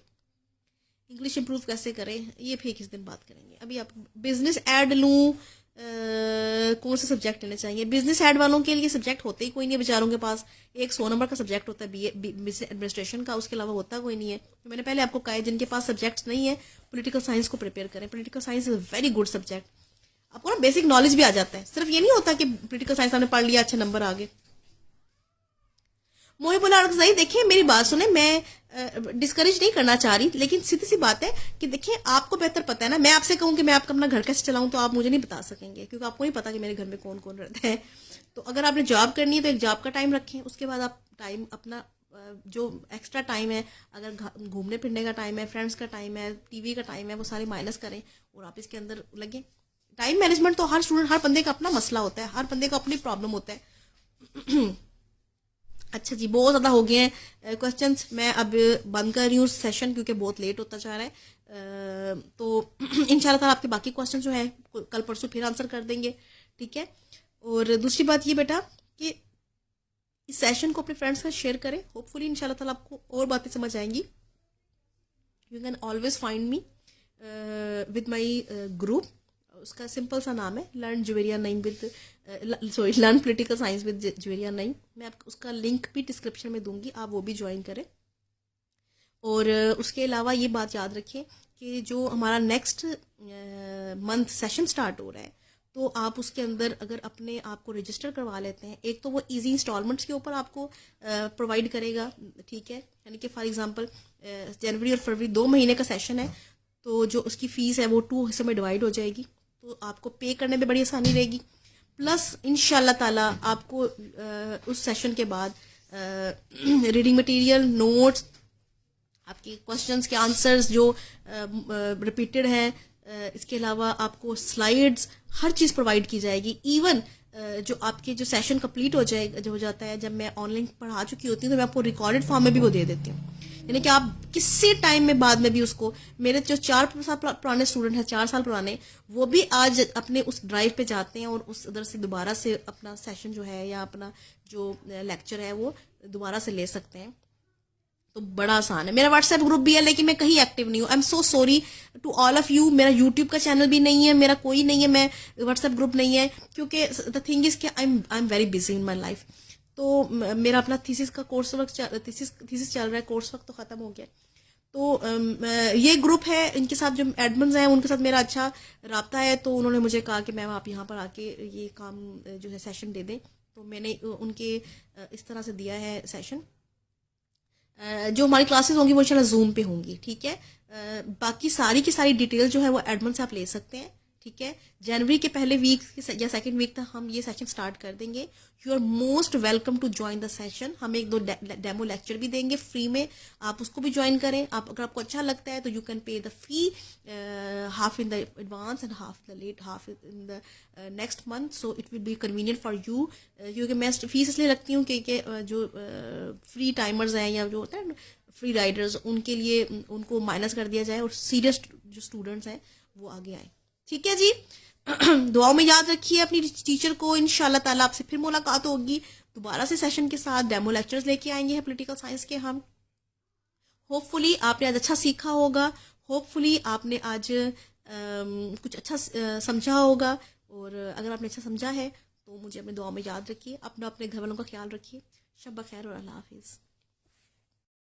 इंग्लिश इंप्रूव कैसे करें ये फिर किस दिन बात करेंगे। अभी आप बिजनेस ऐड लूँ, कौन से सब्जेक्ट लेने चाहिए। बिजनेस ऐड वालों के लिए सब्जेक्ट होते ही कोई नहीं बेचारों के पास। एक 100 नंबर का सब्जेक्ट होता है बिजनेस एडमिनिस्ट्रेशन का, उसके अलावा होता कोई नहीं है। तो मैंने पहले आपको कहा है जिनके पास सब्जेक्ट्स नहीं है, पॉलिटिकल साइंस को प्रिपेयर करें। Political science is a very good subject, आपको ना बेसिक नॉलेज भी आ जाता है। सिर्फ ये नहीं होता कि पॉलिटिकल साइंस आपने पढ़ लिया, अच्छे नंबर आ गए। मोहिबुल अरगज़ई, देखिए मेरी बात सुने, मैं डिस्करेज नहीं करना चाह रही, लेकिन सीधी सी बात है कि देखिए आपको बेहतर पता है ना। मैं आपसे कहूँ कि मैं आपका अपना घर कैसे चलाऊं तो आप मुझे नहीं बता सकेंगे, क्योंकि आपको नहीं पता कि मेरे घर में कौन कौन रहता है। तो अगर आपने जॉब करनी है तो एक जॉब का टाइम रखें, उसके बाद आप टाइम अपना जो एक्स्ट्रा टाइम है, अगर घूमने फिरने का टाइम है, फ्रेंड्स का टाइम है, टीवी का टाइम है, वो सारे माइनस करें और आप इसके अंदर लगे। टाइम मैनेजमेंट तो हर स्टूडेंट, हर बंदे का अपना मसला होता है, हर बंदे का अपनी प्रॉब्लम होता है अच्छा जी, बहुत ज़्यादा हो गए हैं क्वेश्चंस। मैं अब बंद कर रही हूँ सेशन, क्योंकि बहुत लेट होता जा रहा है। तो इंशाल्लाह ताला आपके बाकी क्वेश्चन जो है कल परसों फिर आंसर कर देंगे, ठीक है। और दूसरी बात ये बेटा कि इस सेशन को अपने फ्रेंड्स के साथ शेयर करें। होपफुली इंशाल्लाह ताला आपको और बातें समझ आएंगी। You can always find me with my group. उसका सिंपल सा नाम है learn Juveria Naeem with learn political science with Juveria Naeem. मैं आपको उसका लिंक भी डिस्क्रिप्शन में दूंगी, आप वो भी ज्वाइन करें। और उसके अलावा ये बात याद रखें कि जो हमारा नेक्स्ट मंथ सेशन स्टार्ट हो रहा है, तो आप उसके अंदर अगर अपने आप को रजिस्टर करवा लेते हैं, एक तो वो इजी इंस्टॉलमेंट्स के ऊपर आपको प्रोवाइड करेगा, ठीक है। यानी कि फॉर एग्जांपल जनवरी और फरवरी 2 महीने का सेशन है, तो जो उसकी फ़ीस है वो 2 हिस्सों में डिवाइड हो जाएगी, तो आपको पे करने में बड़ी आसानी रहेगी। प्लस इंशाल्लाह ताला आपको उस सेशन के बाद रीडिंग मटेरियल, नोट्स, आपके क्वेश्चंस के आंसर्स जो रिपीटेड हैं, इसके अलावा आपको स्लाइड्स, हर चीज़ प्रोवाइड की जाएगी। इवन जो आपके जो सेशन कंप्लीट हो जाएगा, जो हो जाता है, जब मैं ऑनलाइन पढ़ा चुकी होती हूँ तो मैं आपको रिकॉर्डेड फॉर्म में भी वो दे देती हूँ। यानी कि आप किसी टाइम में बाद में भी उसको, मेरे जो 4 साल पुराने स्टूडेंट हैं, 4 साल पुराने, वो भी आज अपने उस ड्राइव पे जाते हैं और उस उधर से दोबारा से अपना सेशन जो है या अपना जो लेक्चर है वो दोबारा से ले सकते हैं। तो बड़ा आसान है। मेरा व्हाट्सएप ग्रुप भी है, लेकिन मैं कहीं एक्टिव नहीं हूँ। I am so sorry to all of you. मेरा यूट्यूब का चैनल भी नहीं है, मेरा कोई नहीं है, मैं व्हाट्सएप ग्रुप नहीं है, क्योंकि द थिंग इज कि I am very busy in my life. तो मेरा अपना थीसिस का कोर्स वर्क थीसिस चल रहा है, कोर्स वर्क तो ख़त्म हो गया। तो ये ग्रुप है, इनके साथ जो एडमिन्स हैं उनके साथ मेरा अच्छा रब्ता है। तो उन्होंने मुझे कहा कि मैम आप यहाँ पर आके ये काम जो है सेशन दे दें, तो मैंने उनके इस तरह से दिया है सेशन। जो हमारी क्लासेस होंगी वो इंशाल्लाह जूम पे होंगी, ठीक है। बाकी सारी की सारी डिटेल जो है वो एडमिन से आप ले सकते हैं, ठीक है। जनवरी के पहले वीक या सेकंड वीक तक हम ये सेशन स्टार्ट कर देंगे। You are most welcome to join the session. हम 1-2 डेमो लेक्चर भी देंगे फ्री में, आप उसको भी ज्वाइन करें। आप अगर आपको अच्छा लगता है तो you can pay the fee half in the advance and half the late, half in the next month, so it will be convenient for you. क्योंकि मैं फीस इसलिए रखती हूँ कि जो फ्री टाइमर्स हैं या जो होता है फ्री राइडर्स, उनके लिए उनको माइनस कर दिया जाए और सीरियस जो स्टूडेंट्स हैं वो आगे आए, ठीक है जी। दुआओं में याद रखिए अपनी टीचर को। इंशाल्लाह ताला आपसे फिर मुलाकात होगी दोबारा से सेशन के साथ। डेमो लेक्चर्स लेके आएंगे पॉलिटिकल साइंस के हम। होपफुली आपने आज अच्छा सीखा होगा, होपफुली आपने आज कुछ अच्छा समझा होगा, और अगर आपने अच्छा समझा है तो मुझे अपनी दुआ में याद रखिए। अपना अपने घर वालों का ख्याल रखिए। शब खैर और अल्लाह हाफिज़।